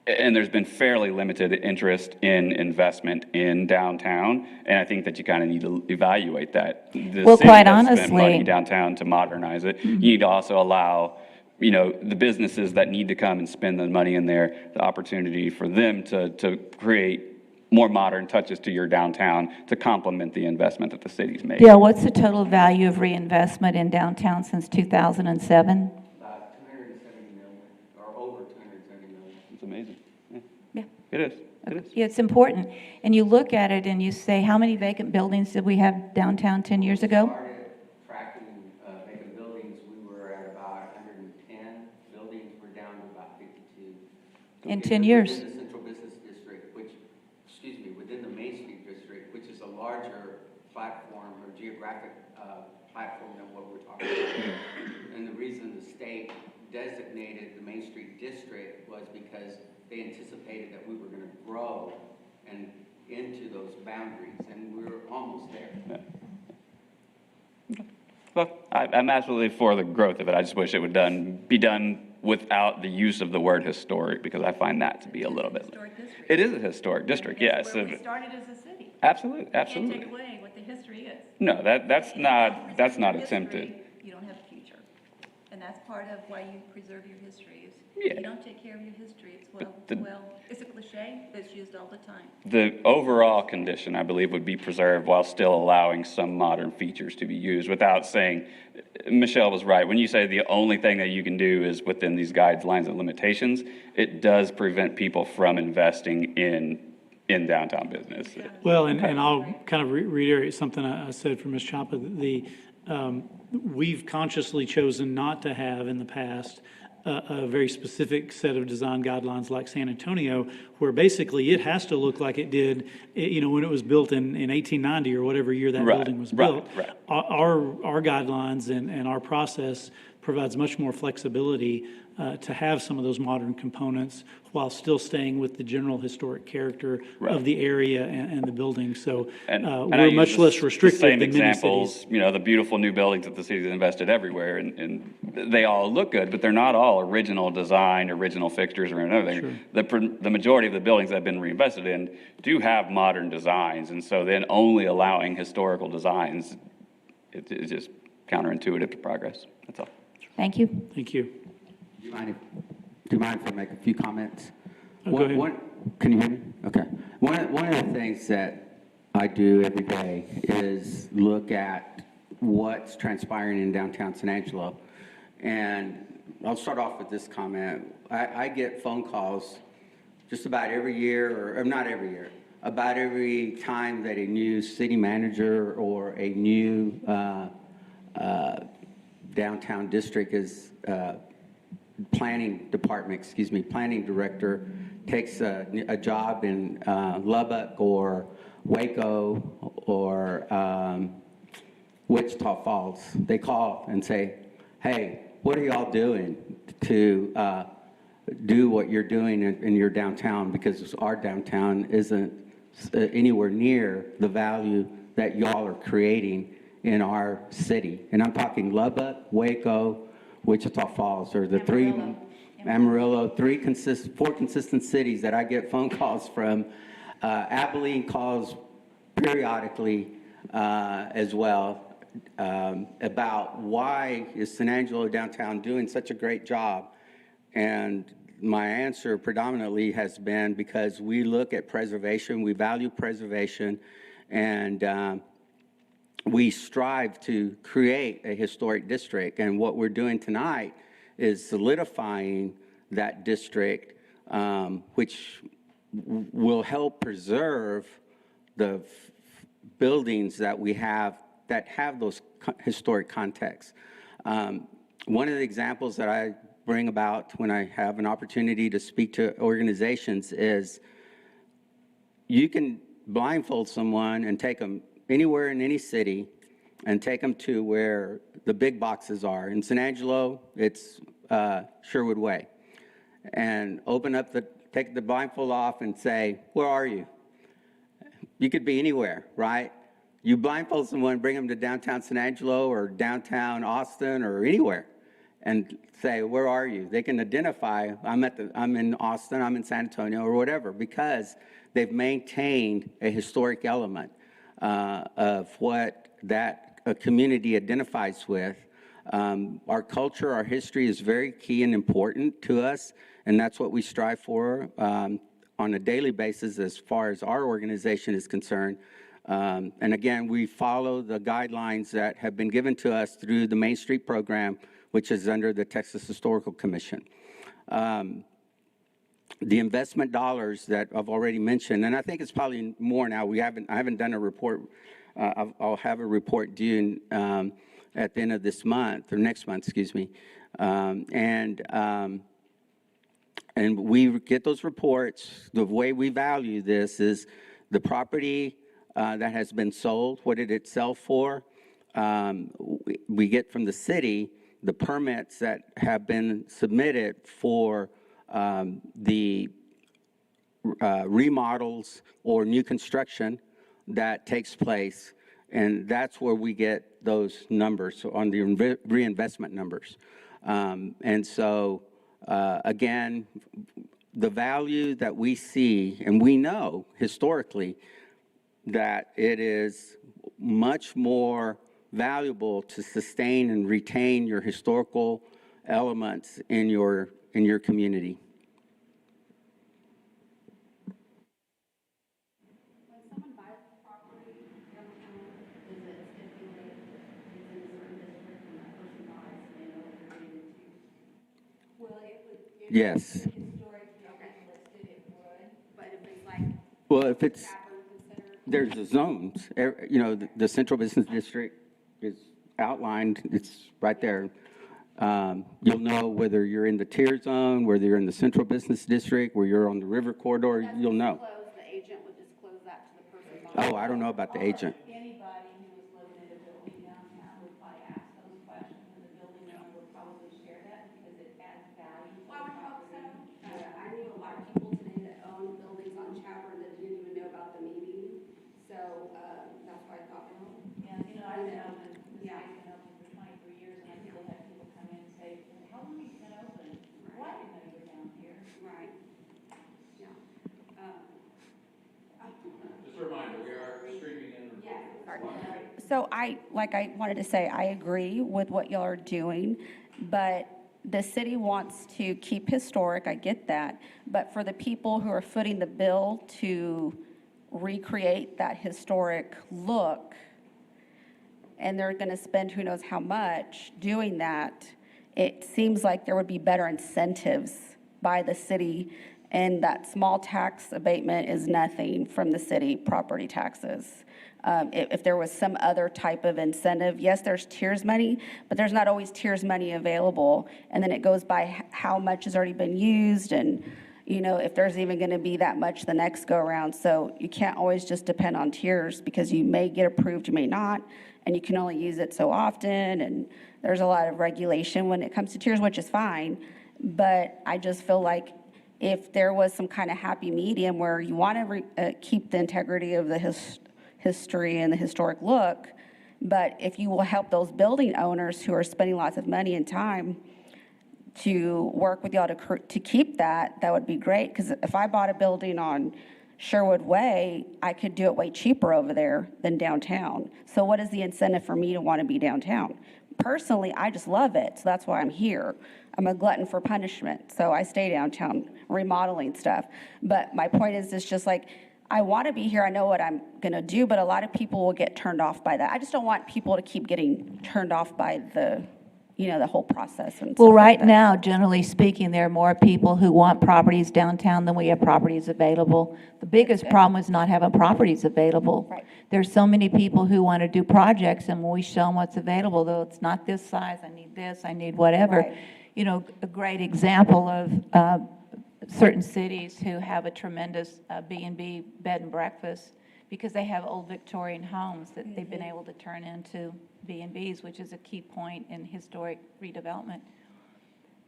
And there's been fairly limited interest in investment in downtown. And I think that you kind of need to evaluate that. The well, city quite has honestly, spent money downtown to modernize it. Mm-hmm. You need to also allow the businesses that need to come and spend the money in there, the opportunity for them to create more modern touches to your downtown to complement the investment that the city's made. Dale, what's the total value of reinvestment in downtown since 2007? About $270 million, or over $270 million. It's amazing. Yeah. It is. It is. Yeah, it's important. And you look at it and you say, how many vacant buildings did we have downtown 10 years ago? We started tracking vacant buildings. We were at about 110 buildings. We're down to about 52. In 10 years. Within the Central Business District, within the Main Street District, which is a larger platform or geographic platform than what we're talking about. And the reason the state designated the Main Street District was because they anticipated that we were going to grow and into those boundaries, and we're almost there. Yeah. Well, I'm absolutely for the growth of it. I just wish it would be done without the use of the word historic, because I find that to be a little bit. It is a historic district, yes. Where we started as a city. Absolutely. You can't take away what the history is. No, that's not attempted. You don't have a future. And that's part of why you preserve your history. Is Yeah. If you don't take care of your history, it's it's a cliche, cliche that's used all the time. The overall condition, I believe, would be preserved while still allowing some modern features to be used without saying, Michelle was right. When you say the only thing that you can do is within these guidelines and limitations, it does prevent people from investing in downtown business. Well, and I'll kind of reiterate something I said for Ms. Chapa. We've consciously chosen not to have in the past a very specific set of design guidelines like San Antonio, where basically it has to look like it did, when it was built in 1890 or whatever year that building was built. Right. Our guidelines and our process provides much more flexibility to have some of those modern components while still staying with the general historic character of the area and the building. So we're much less restrictive than many cities. Examples, the beautiful new buildings that the city's invested everywhere, and they all look good, but they're not all original design, original fixtures or anything. Sure. The majority of the buildings that have been reinvested in do have modern designs, and so then only allowing historical designs, it's just counterintuitive to progress. That's all. Thank you. Thank you. Do you mind if I make a few comments? Go ahead. Can you hear me? Okay. One of the things that I do every day is look at what's transpiring in downtown San Angelo. And I'll start off with this comment. I get phone calls just about every year, or not every year, about every time that a new city manager or a new downtown district is planning director takes a job in Lubbock or Waco or Wichita Falls. They call and say, hey, what are y'all doing to do what you're doing in your downtown? Because our downtown isn't anywhere near the value that y'all are creating in our city. And I'm talking Lubbock, Waco, Wichita Falls are the Amarillo, four consistent cities that I get phone calls from. Abilene calls periodically as well about why is San Angelo downtown doing such a great job. And my answer predominantly has been because we look at preservation, we value preservation, and we strive to create a historic district. And what we're doing tonight is solidifying that district, which will help preserve the buildings that we have that have those historic contexts. One of the examples that I bring about when I have an opportunity to speak to organizations is you can blindfold someone and take them anywhere in any city and take them to where the big boxes are. In San Angelo, it's Sherwood Way. And take the blindfold off and say, where are you? You could be anywhere, right? You blindfold someone, bring them to downtown San Angelo or downtown Austin or anywhere and say, where are you? They can identify, I'm in Austin, I'm in San Antonio or whatever, because they've maintained a historic element of what that community identifies with. Our culture, our history is very key and important to us, and that's what we strive for on a daily basis as far as our organization is concerned. And again, we follow the guidelines that have been given to us through the Main Street program, which is under the Texas Historical Commission. The investment dollars that I've already mentioned, and I think it's probably more now. I haven't done a report. I'll have a report due at the end of this month, or next month, excuse me. And we get those reports. The way we value this is the property that has been sold, what did it sell for? We get from the city the permits that have been submitted for the remodels or new construction that takes place, and that's where we get those numbers on the reinvestment numbers. And so, again, the value that we see, and we know historically that it is much more valuable to sustain and retain your historical elements in your community. Yes. Historic building listed, it would, but if it's like Well, if it's, Chadbourne considered. there's the zones, you know, the central business district is outlined, it's right there. You'll know whether you're in the tier zone, whether you're in the central business district, where you're on the river corridor, you'll know. The agent would disclose that to the person. Oh, I don't know about the agent. Anybody who was living in a building downtown would probably ask those questions, and the building owner would probably share that because it adds value to the property. I knew a lot of people today that own buildings on Chadbourne that didn't even know about the meeting, so, that's why I thought, well, Yeah, you know, I've been open, this space been open for 23 years, and I still have people come in and say, how long have you been open? Well, I didn't know you were down here. right, yeah. Just a reminder, we are streaming in. So I wanted to say, I agree with what y'all are doing, but the city wants to keep historic, I get that. But for the people who are footing the bill to recreate that historic look, and they're gonna spend who knows how much doing that, it seems like there would be better incentives by the city, and that small tax abatement is nothing from the city property taxes. If there was some other type of incentive, yes, there's tiers money, but there's not always tiers money available. And then it goes by how much has already been used and, you know, if there's even gonna be that much the next go around. So you can't always just depend on tiers because you may get approved, you may not, and you can only use it so often. And there's a lot of regulation when it comes to tiers, which is fine. But I just feel like if there was some kind of happy medium where you want to keep the integrity of the history and the historic look, but if you will help those building owners who are spending lots of money and time to work with y'all to keep that, that would be great. Because if I bought a building on Sherwood Way, I could do it way cheaper over there than downtown. So what is the incentive for me to want to be downtown? Personally, I just love it, so that's why I'm here. I'm a glutton for punishment, so I stay downtown remodeling stuff. But my point is, it's just like, I want to be here, I know what I'm going to do, but a lot of people will get turned off by that. I just don't want people to keep getting turned off by the, you know, the whole process and Well, stuff like right that. now, generally speaking, there are more people who want properties downtown than we have properties available. The biggest problem is not having properties available. Right. There's so many people who want to do projects, and when we show them what's available, though it's not this size, I need this, I need whatever. Right. You know, a great example of certain cities who have a tremendous B&B bed and breakfast because they have old Victorian homes that they've been able to turn into B&Bs, which is a key point in historic redevelopment.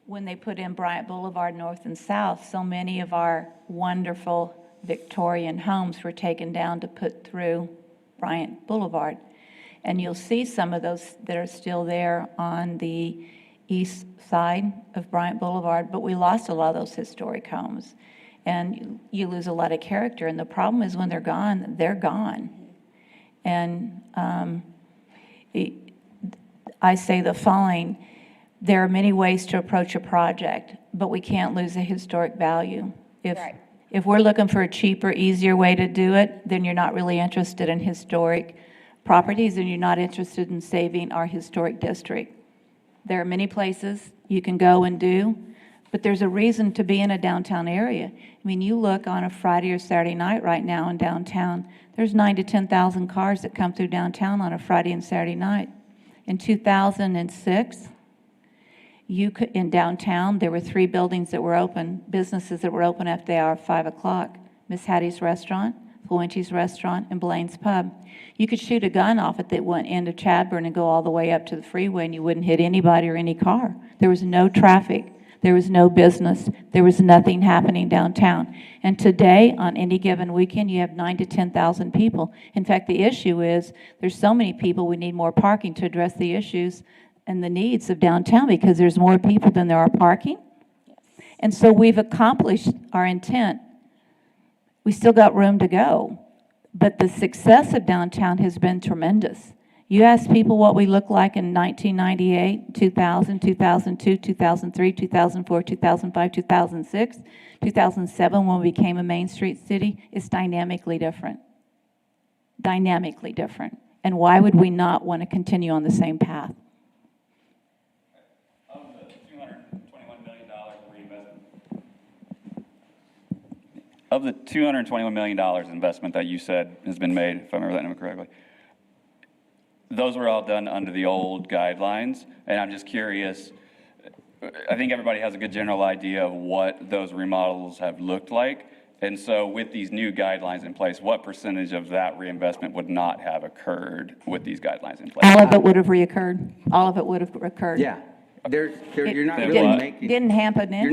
When they put in Bryant Boulevard North and South, so many of our wonderful Victorian homes were taken down to put through Bryant Boulevard. And you'll see some of those that are still there on the east side of Bryant Boulevard, but we lost a lot of those historic homes. And you lose a lot of character, and the problem is when they're gone, they're gone. And I say the following: there are many ways to approach a project, but we can't lose the historic value. Right. If we're looking for a cheaper, easier way to do it, then you're not really interested in historic properties, and you're not interested in saving our historic district. There are many places you can go and do, but there's a reason to be in a downtown area. I mean, you look on a Friday or Saturday night right now in downtown, there's 9,000 to 10,000 cars that come through downtown on a Friday and Saturday night. In 2006, in downtown, there were 3 buildings that were open, businesses that were open after the hour of 5 o'clock. Miss Hattie's Restaurant, Fuente's Restaurant, and Blaine's Pub. You could shoot a gun off it that went into Chadbourne and go all the way up to the freeway, and you wouldn't hit anybody or any car. There was no traffic. There was no business. There was nothing happening downtown. And today, on any given weekend, you have 9,000 to 10,000 people. In fact, the issue is there's so many people, we need more parking to address the issues and the needs of downtown because there's more people than there are parking. And so we've accomplished our intent. We still got room to go, but the success of downtown has been tremendous. You ask people what we looked like in 1998, 2000, 2002, 2003, 2004, 2005, 2006, 2007, when we became a Main Street city, it's dynamically different. Dynamically different. And why would we not want to continue on the same path? Of the $221 million reinvestment Of the $221 million investment that you said has been made, if I remember that number correctly, those were all done under the old guidelines, and I'm just curious, I think everybody has a good general idea of what those remodels have looked like, and so with these new guidelines in place, what percentage of that reinvestment would not have occurred with these guidelines in place? All of it would have reoccurred. All of it would have occurred. Yeah, you're not It really didn't- making. Didn't happen any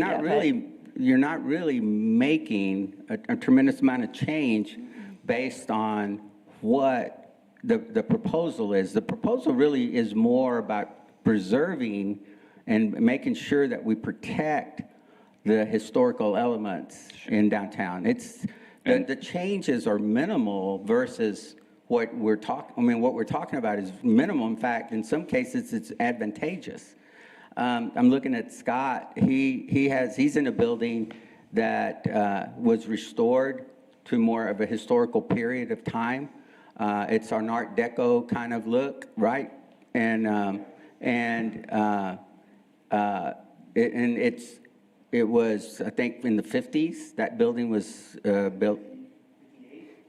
You're not really making a tremendous amount of change based on what the proposal is. The proposal really is more about preserving and making sure that we protect the historical elements in downtown. The changes are minimal versus what we're talking about is minimal. In fact, in some cases, it's advantageous. I'm looking at Scott. He's in a building that was restored to more of a historical period of time. It's an Art Deco kind of look, right? It was, I think, in the 50s. That building was built.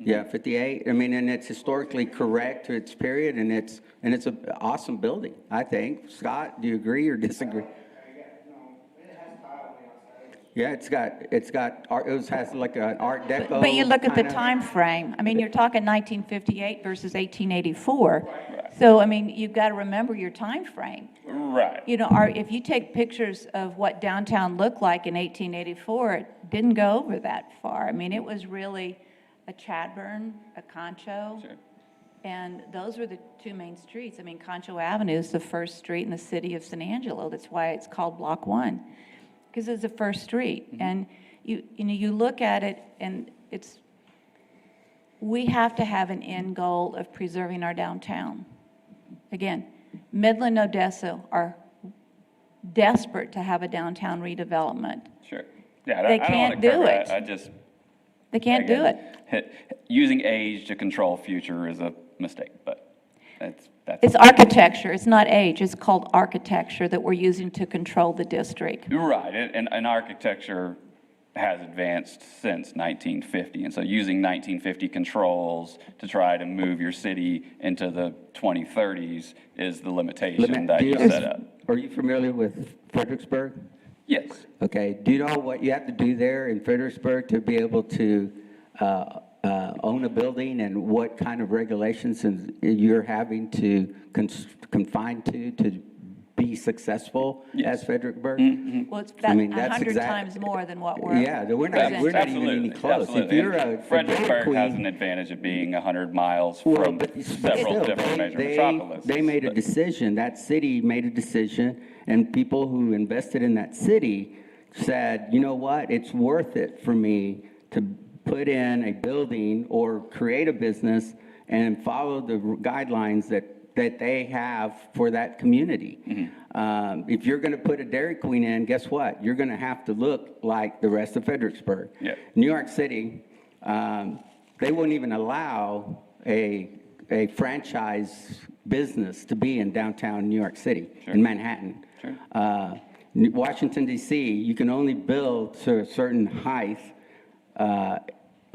Yeah, 58. I mean, and it's historically correct to its period, and it's an awesome building, I think. Scott, do you agree or disagree? Yeah, it has like an Art Deco. But you look at the kinda- time frame. I mean, you're talking 1958 versus 1884. So, I mean, you've got to remember your time frame. Right. You know, if you take pictures of what downtown looked like in 1884, it didn't go over that far. I mean, it was really a Chadbourne, a Concho, Sure. and those were the two main streets. I mean, Concho Avenue is the first street in the city of San Angelo. That's why it's called Block 1, because it's the first street. And you look at it, and we have to have an end goal of preserving our downtown. Again, Midland, Odessa are desperate to have a downtown redevelopment. Sure. Yeah, They I don't can't want to do cover it. that. I just, They can't do it. using age to control future is a mistake, but that's. It's architecture, it's not age, it's called architecture that we're using to control the district. Right, and architecture has advanced since 1950, and so using 1950 controls to try to move your city into the 2030s is the limitation that you set up. Are you familiar with Fredericksburg? Yes. Okay, do you know what you have to do there in Fredericksburg to be able to own a building, and what kind of regulations you're having to confine to be successful as Fredericksburg? Well, it's about I mean, that's 100 exact- times more than what we're. Yeah, we're not even Absolutely, close. If absolutely. you're And a Fredericksburg Dairy has Queen- an advantage of being 100 miles Well, from but several still, different major they metropolises. made a but- decision, that city made a decision, and people who invested in that city said, you know what, it's worth it for me to put in a building or create a business and follow the guidelines that they have for that community. If you're going to put a Dairy Queen in, guess what? You're going to have to look like the rest of Fredericksburg. Yeah. New York City, they wouldn't even allow a franchise business to be in downtown New York City, in Manhattan. Sure. Washington, D.C., you can only build to a certain height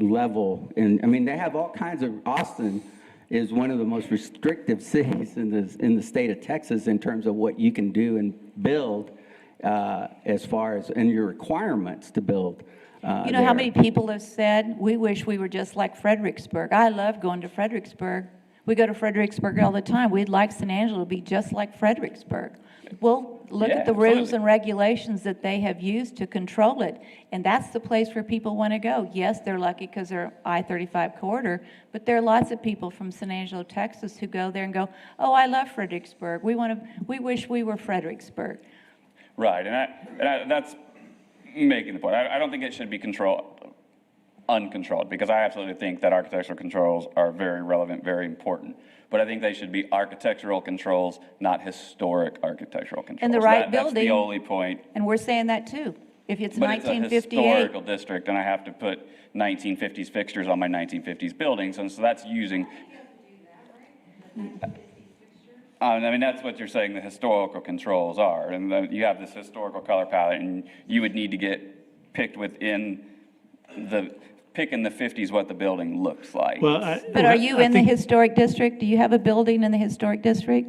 level. And, I mean, they have all kinds of, Austin is one of the most restrictive cities in the state of Texas in terms of what you can do and build as far as, and your requirements to build. You know how many people have said, we wish we were just like Fredericksburg. I love going to Fredericksburg. We go to Fredericksburg all the time. We'd like San Angelo to be just like Fredericksburg. Well, look Yeah, at the rules absolutely. and regulations that they have used to control it. And that's the place where people want to go. Yes, they're lucky because they're I-35 corridor, but there are lots of people from San Angelo, Texas who go there and go, oh, I love Fredericksburg. We wish we were Fredericksburg. Right, and that's making the point. I don't think it should be uncontrolled, because I absolutely think that architectural controls are very relevant, very important. But I think they should be architectural controls, not historic architectural controls. And the right That's building. the only point. And we're saying that too. If it's But it's a 1958. historical district, and I have to put 1950s fixtures on my 1950s buildings, and so that's using. I mean, that's what you're saying the historical controls are, and you have this historical color palette, and you would need to get picked within the pick in the 50s what the building looks like. Well, But are you I in the think- historic district? Do you have a building in the historic district?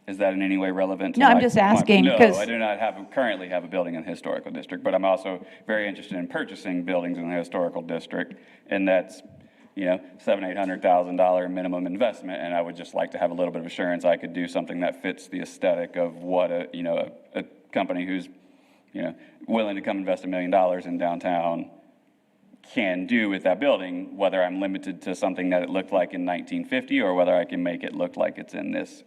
Is that in any way relevant to No, I'm my- just asking, No, 'cause- I do not currently have a building in the historical district, but I'm also very interested in purchasing buildings in the historical district, and that's, $700,000-800,000 minimum investment, and I would just like to have a little bit of assurance I could do something that fits the aesthetic of what a company who's, willing to come invest $1 million in downtown can do with that building, whether I'm limited to something that it looked like in 1950 or whether I can make it look like it's in this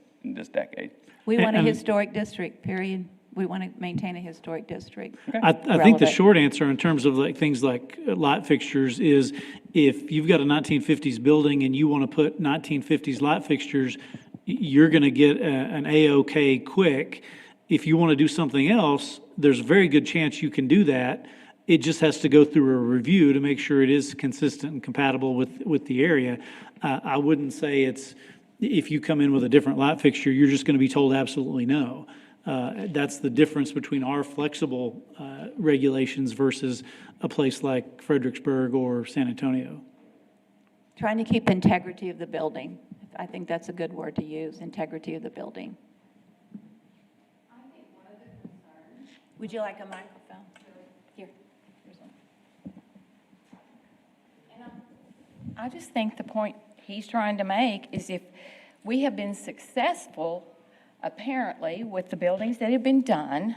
decade. We want a And- historic district, period. We want to maintain a historic district. I think the Relevant. short answer in terms of like things like light fixtures is if you've got a 1950s building and you want to put 1950s light fixtures, you're going to get an A-OK quick. If you want to do something else, there's a very good chance you can do that. It just has to go through a review to make sure it is consistent and compatible with the area. I wouldn't say it's, if you come in with a different light fixture, you're just going to be told absolutely no. That's the difference between our flexible regulations versus a place like Fredericksburg or San Antonio. Trying to keep integrity of the building. I think that's a good word to use, integrity of the building. Would you like a microphone? Here. Here's one. I just think the point he's trying to make is if we have been successful, apparently, with the buildings that have been done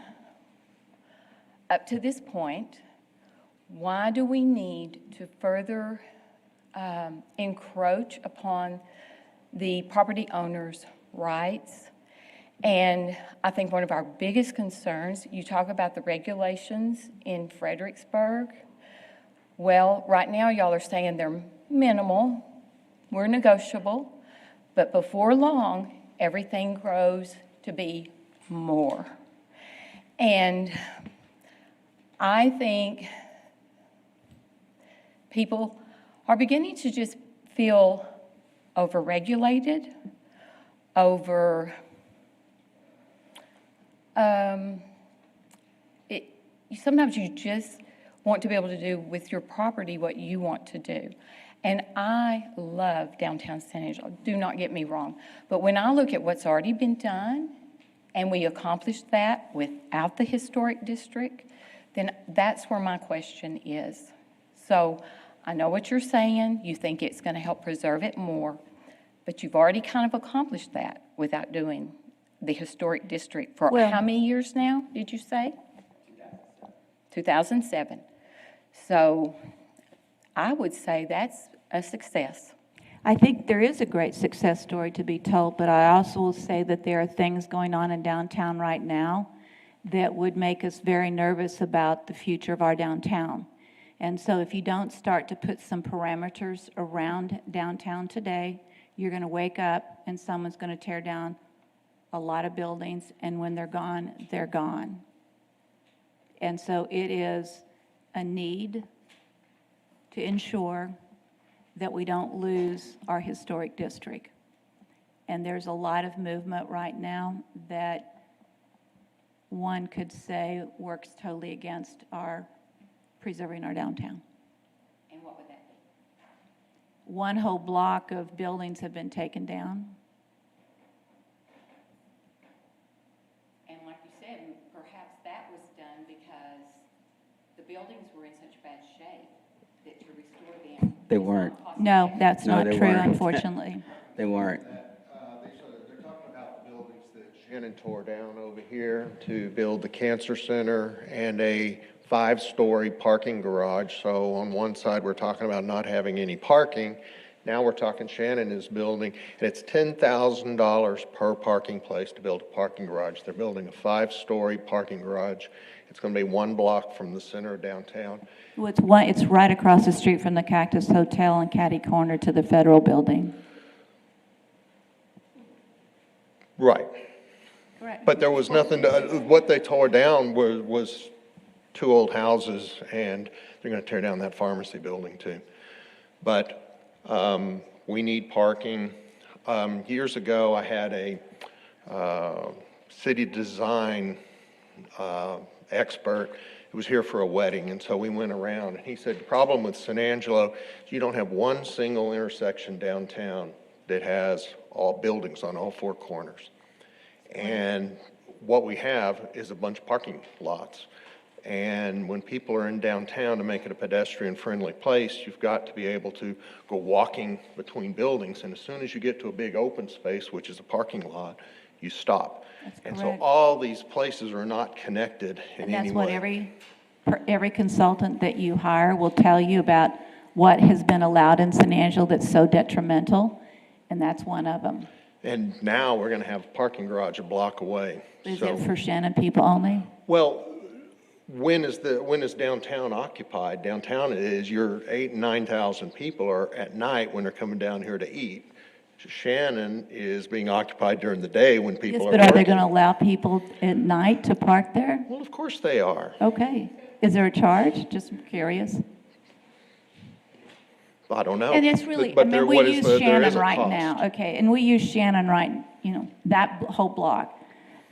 up to this point, why do we need to further encroach upon the property owner's rights? And I think one of our biggest concerns, you talk about the regulations in Fredericksburg. Well, right now, y'all are saying they're minimal, we're negotiable, but before long, everything grows to be more. And I think people are beginning to just feel overregulated, sometimes you just want to be able to do with your property what you want to do. And I love downtown San Angelo, do not get me wrong. But when I look at what's already been done, and we accomplished that without the historic district, then that's where my question is. So I know what you're saying, you think it's going to help preserve it more, but you've already kind of accomplished that without doing the historic district for Well- how many years now, did you say? 2007. So I would say that's a success. I think there is a great success story to be told, but I also will say that there are things going on in downtown right now that would make us very nervous about the future of our downtown. And so if you don't start to put some parameters around downtown today, you're going to wake up and someone's going to tear down a lot of buildings, and when they're gone, they're gone. And so it is a need to ensure that we don't lose our historic district. And there's a lot of movement right now that one could say works totally against our preserving our downtown. And what would that be? One whole block of buildings have been taken down. And like you said, perhaps that was done because the buildings were in such bad shape that to restore them. They is not weren't. possible. No, that's No, not they true, weren't. unfortunately. They weren't. They're talking about the buildings that Shannon tore down over here to build the cancer center and a 5-story parking garage. So on one side, we're talking about not having any parking. Now we're talking Shannon is building, and it's $10,000 per parking place to build a parking garage. They're building a 5-story parking garage. It's going to be 1 block from the center of downtown. Well, it's right across the street from the Cactus Hotel and catty corner to the federal building. Right. Correct. But there was nothing, what they tore down was 2 old houses, and they're going to tear down that pharmacy building too. But we need parking. Years ago, I had a city design expert, He was here for a wedding, and so we went around, and he said, the problem with San Angelo is you don't have one single intersection downtown that has all buildings on all four corners. And what we have is a bunch of parking lots. And when people are in downtown, to make it a pedestrian-friendly place, you've got to be able to go walking between buildings. And as soon as you get to a big open space, which is a parking lot, you stop. And so correct. all these places are not connected in And any that's what way. every consultant that you hire will tell you about what has been allowed in San Angelo that's so detrimental, and that's one of them. And now we're going to have a parking garage a block away. Is So, it for Shannon people only? well, when is downtown occupied? Downtown is your 8,000 and 9,000 people are at night when they're coming down here to eat. Shannon is being occupied during the day when Yes, people are but are they working. going to allow people at night to park there? Well, of course they are. Okay. Is there a charge? Just curious. I don't know. And it's really, I But mean, there- we what is use the- there Shannon is a right cost. now, okay, and we use Shannon right, that whole block.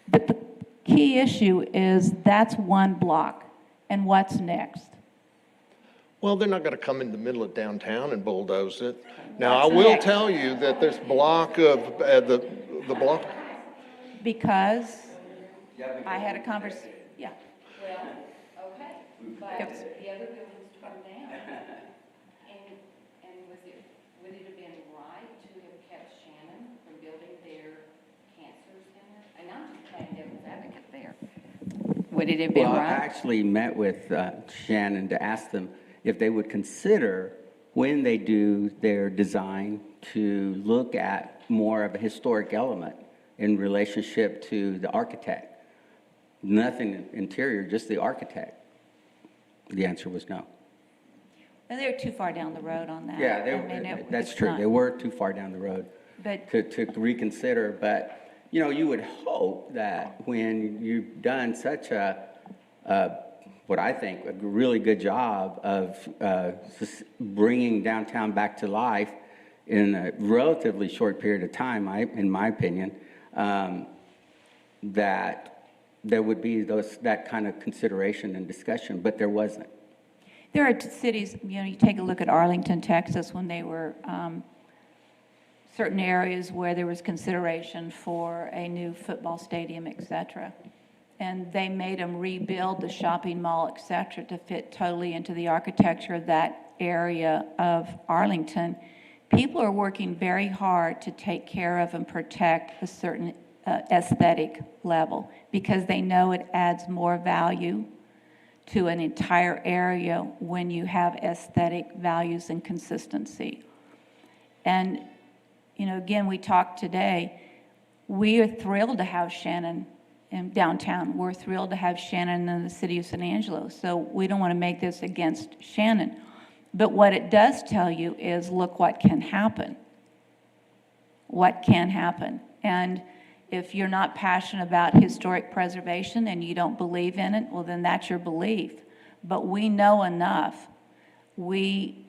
But the key issue is that's one block, and what's next? Well, they're not going to come in the middle of downtown and bulldoze it. Now, I What's will next? tell you that this block of, the block, Because I had a conversation, yeah. Well, okay, but Yes. the other buildings turned down. And would it have been right to have kept Shannon from building their cancer center? And I'm just playing devil's advocate there. Would it have been Well, I right? actually met with Shannon to ask them if they would consider, when they do their design, to look at more of a historic element in relationship to the architect. Nothing interior, just the architect. The answer was no. And they're too far down the road on that. Yeah, I mean, that's it's true. not- They were too far down the road But to reconsider. But, you would hope that when you've done such what I think, a really good job of bringing downtown back to life in a relatively short period of time, in my opinion, that there would be that kind of consideration and discussion, but there wasn't. there are cities, you take a look at Arlington, Texas, when they were, certain areas where there was consideration for a new football stadium, et cetera. And they made them rebuild the shopping mall, et cetera, to fit totally into the architecture of that area of Arlington. People are working very hard to take care of and protect a certain aesthetic level because they know it adds more value to an entire area when you have aesthetic values and consistency. And, again, we talked today, we are thrilled to have Shannon in downtown. We're thrilled to have Shannon in the city of San Angelo. So we don't want to make this against Shannon. But what it does tell you is, look what can happen. What can happen. And if you're not passionate about historic preservation and you don't believe in it, well, then that's your belief. But we know enough. We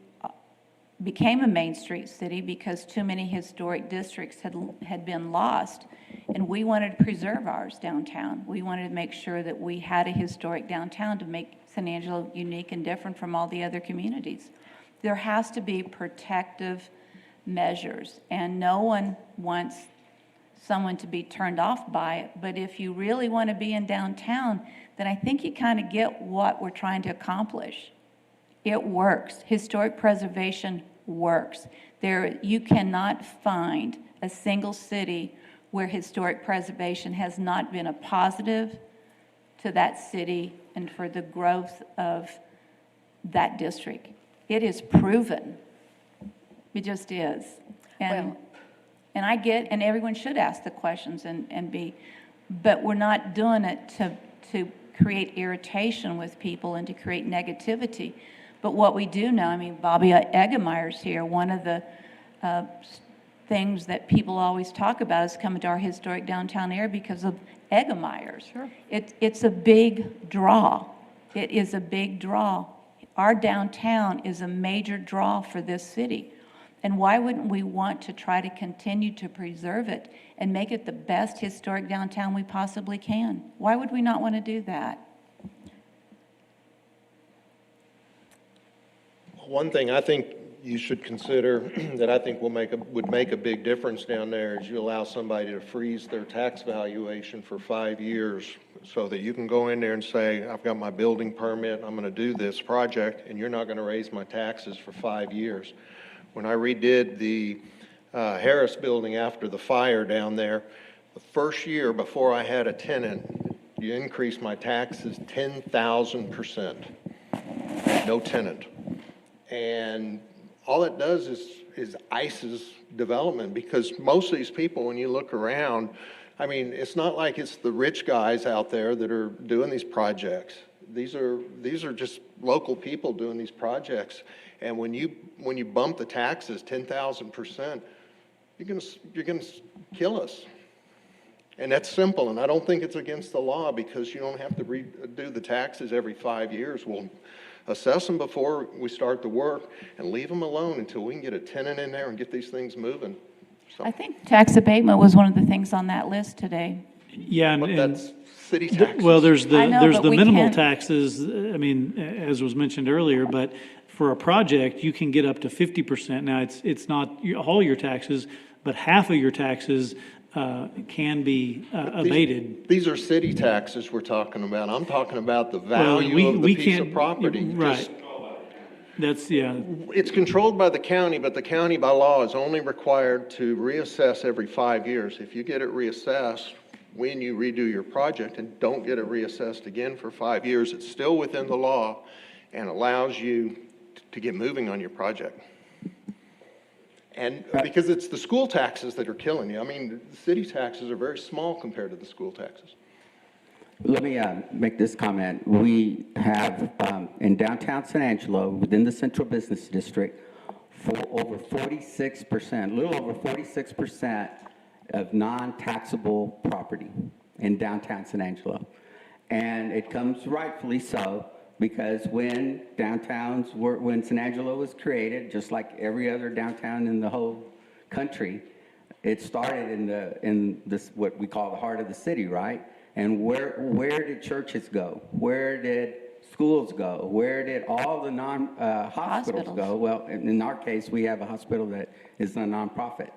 became a Main Street city because too many historic districts had been lost. And we wanted to preserve ours downtown. We wanted to make sure that we had a historic downtown to make San Angelo unique and different from all the other communities. There has to be protective measures, and no one wants someone to be turned off by it. But if you really want to be in downtown, then I think you kind of get what we're trying to accomplish. It works. Historic preservation works. You cannot find a single city where historic preservation has not been a positive to that city and for the growth of that district. It is proven. It just is. And I get, and everyone should ask the questions and be, but we're not doing it to create irritation with people and to create negativity. But what we do know, Bobby Eggemeyer's here, one of the things that people always talk about is coming to our historic downtown area because of Eggemeyer's. Sure. It's a big draw. It is a big draw. Our downtown is a major draw for this city. And why wouldn't we want to try to continue to preserve it and make it the best historic downtown we possibly can? Why would we not want to do that? One thing I think you should consider that I think would make a big difference down there is you allow somebody to freeze their tax valuation for 5 years so that you can go in there and say, I've got my building permit, I'm gonna do this project, and you're not gonna raise my taxes for 5 years. When I redid the Harris building after the fire down there, the first year before I had a tenant, you increased my taxes 10,000%. No tenant. And all it does is ices development, because most of these people, when you look around, I mean, it's not like it's the rich guys out there that are doing these projects. These are just local people doing these projects. And when you bump the taxes 10,000%, you're gonna kill us. And that's simple, and I don't think it's against the law, because you don't have to redo the taxes every 5 years. We'll assess them before we start the work and leave them alone until we can get a tenant in there and get these things moving. So, I think tax abatement was one of the things on that list today. Yeah, but and that's city taxes. well, there's I know, there's but the we minimal can't- taxes, I mean, as was mentioned earlier, but for a project, you can get up to 50%. Now, it's not all your taxes, but half of your taxes can be abated. These are city taxes we're talking about. I'm talking about the Well, value we of the piece can't- of property. Right. Just- That's, yeah, It's controlled by the county, but the county by law is only required to reassess every 5 years. If you get it reassessed when you redo your project and don't get it reassessed again for 5 years, it's still within the law and allows you to get moving on your project. And because it's the school taxes that are killing you. I mean, the city taxes are very small compared to the school taxes. Let me make this comment. We have in downtown San Angelo, within the Central Business District, for over 46%, a little over 46% of non-taxable property in downtown San Angelo. And it comes rightfully so, because when when San Angelo was created, just like every other downtown in the whole country, it started in this what we call the heart of the city, right? And where did churches go? Where did schools go? Where did all the hospitals go? Well, in our case, we have a hospital that is a nonprofit.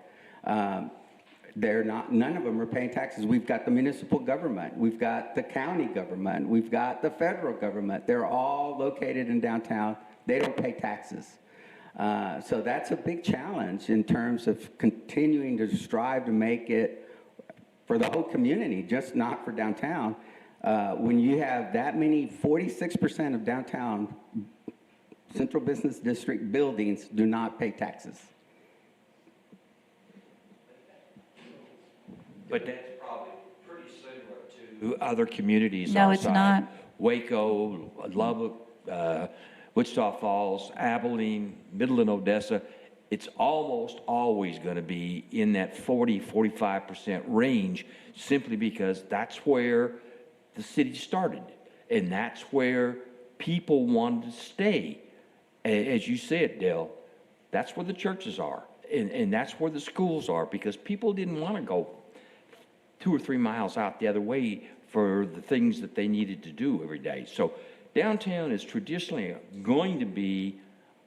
None of them are paying taxes. We've got the municipal government. We've got the county government. We've got the federal government. They're all located in downtown. They don't pay taxes. So that's a big challenge in terms of continuing to strive to make it for the whole community, just not for downtown. When you have that many, 46% of downtown Central Business District buildings do not pay taxes. But that's probably pretty similar to other communities. No, our it's side. not. Waco, Lubbock, Wichita Falls, Abilene, Midland, Odessa. It's almost always going to be in that 45% range, simply because that's where the city started. And that's where people wanted to stay. As you said, Dale, that's where the churches are. And that's where the schools are, because people didn't want to go 2 or 3 miles out the other way for the things that they needed to do every day. So downtown is traditionally going to be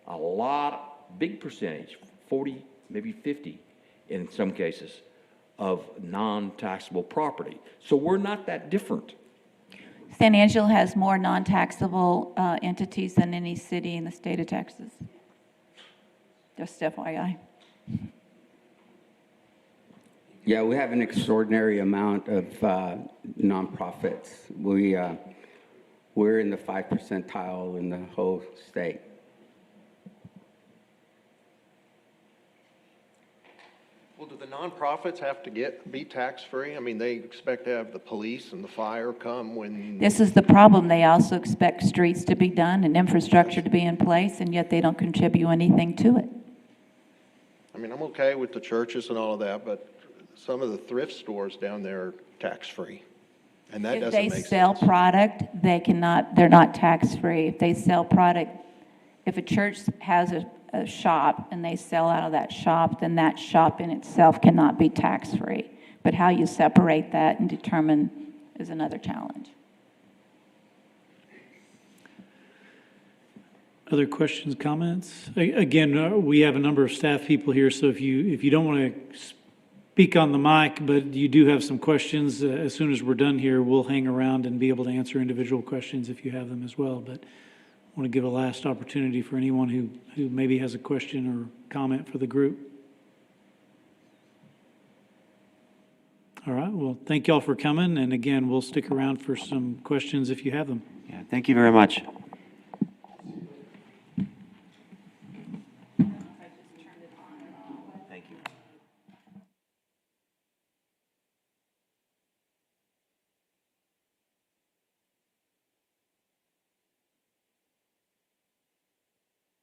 a big percentage, 40, maybe 50 in some cases, of non-taxable property. So we're not that different. San Angelo has more non-taxable entities than any city in the state of Texas. Just FYI. Yeah, we have an extraordinary amount of nonprofits. We're in the 5th percentile in the whole state. Well, do the nonprofits have to be tax-free? I mean, they expect to have the police and the fire come when... This is the problem. They also expect streets to be done and infrastructure to be in place, and yet they don't contribute anything to it. I mean, I'm okay with the churches and all of that, but some of the thrift stores down there are tax-free, and that doesn't make sense. If they sell product, they're not tax-free. If they sell product, if a church has a shop and they sell out of that shop, then that shop in itself cannot be tax-free. But how you separate that and determine is another challenge. Other questions, comments? Again, we have a number of staff people here, so if you don't want to speak on the mic, but you do have some questions, as soon as we're done here, we'll hang around and be able to answer individual questions if you have them as well. But I want to give a last opportunity for anyone who maybe has a question or comment for the group. All right, well, thank y'all for coming, and again, we'll stick around for some questions if you have them. Yeah, thank you very much.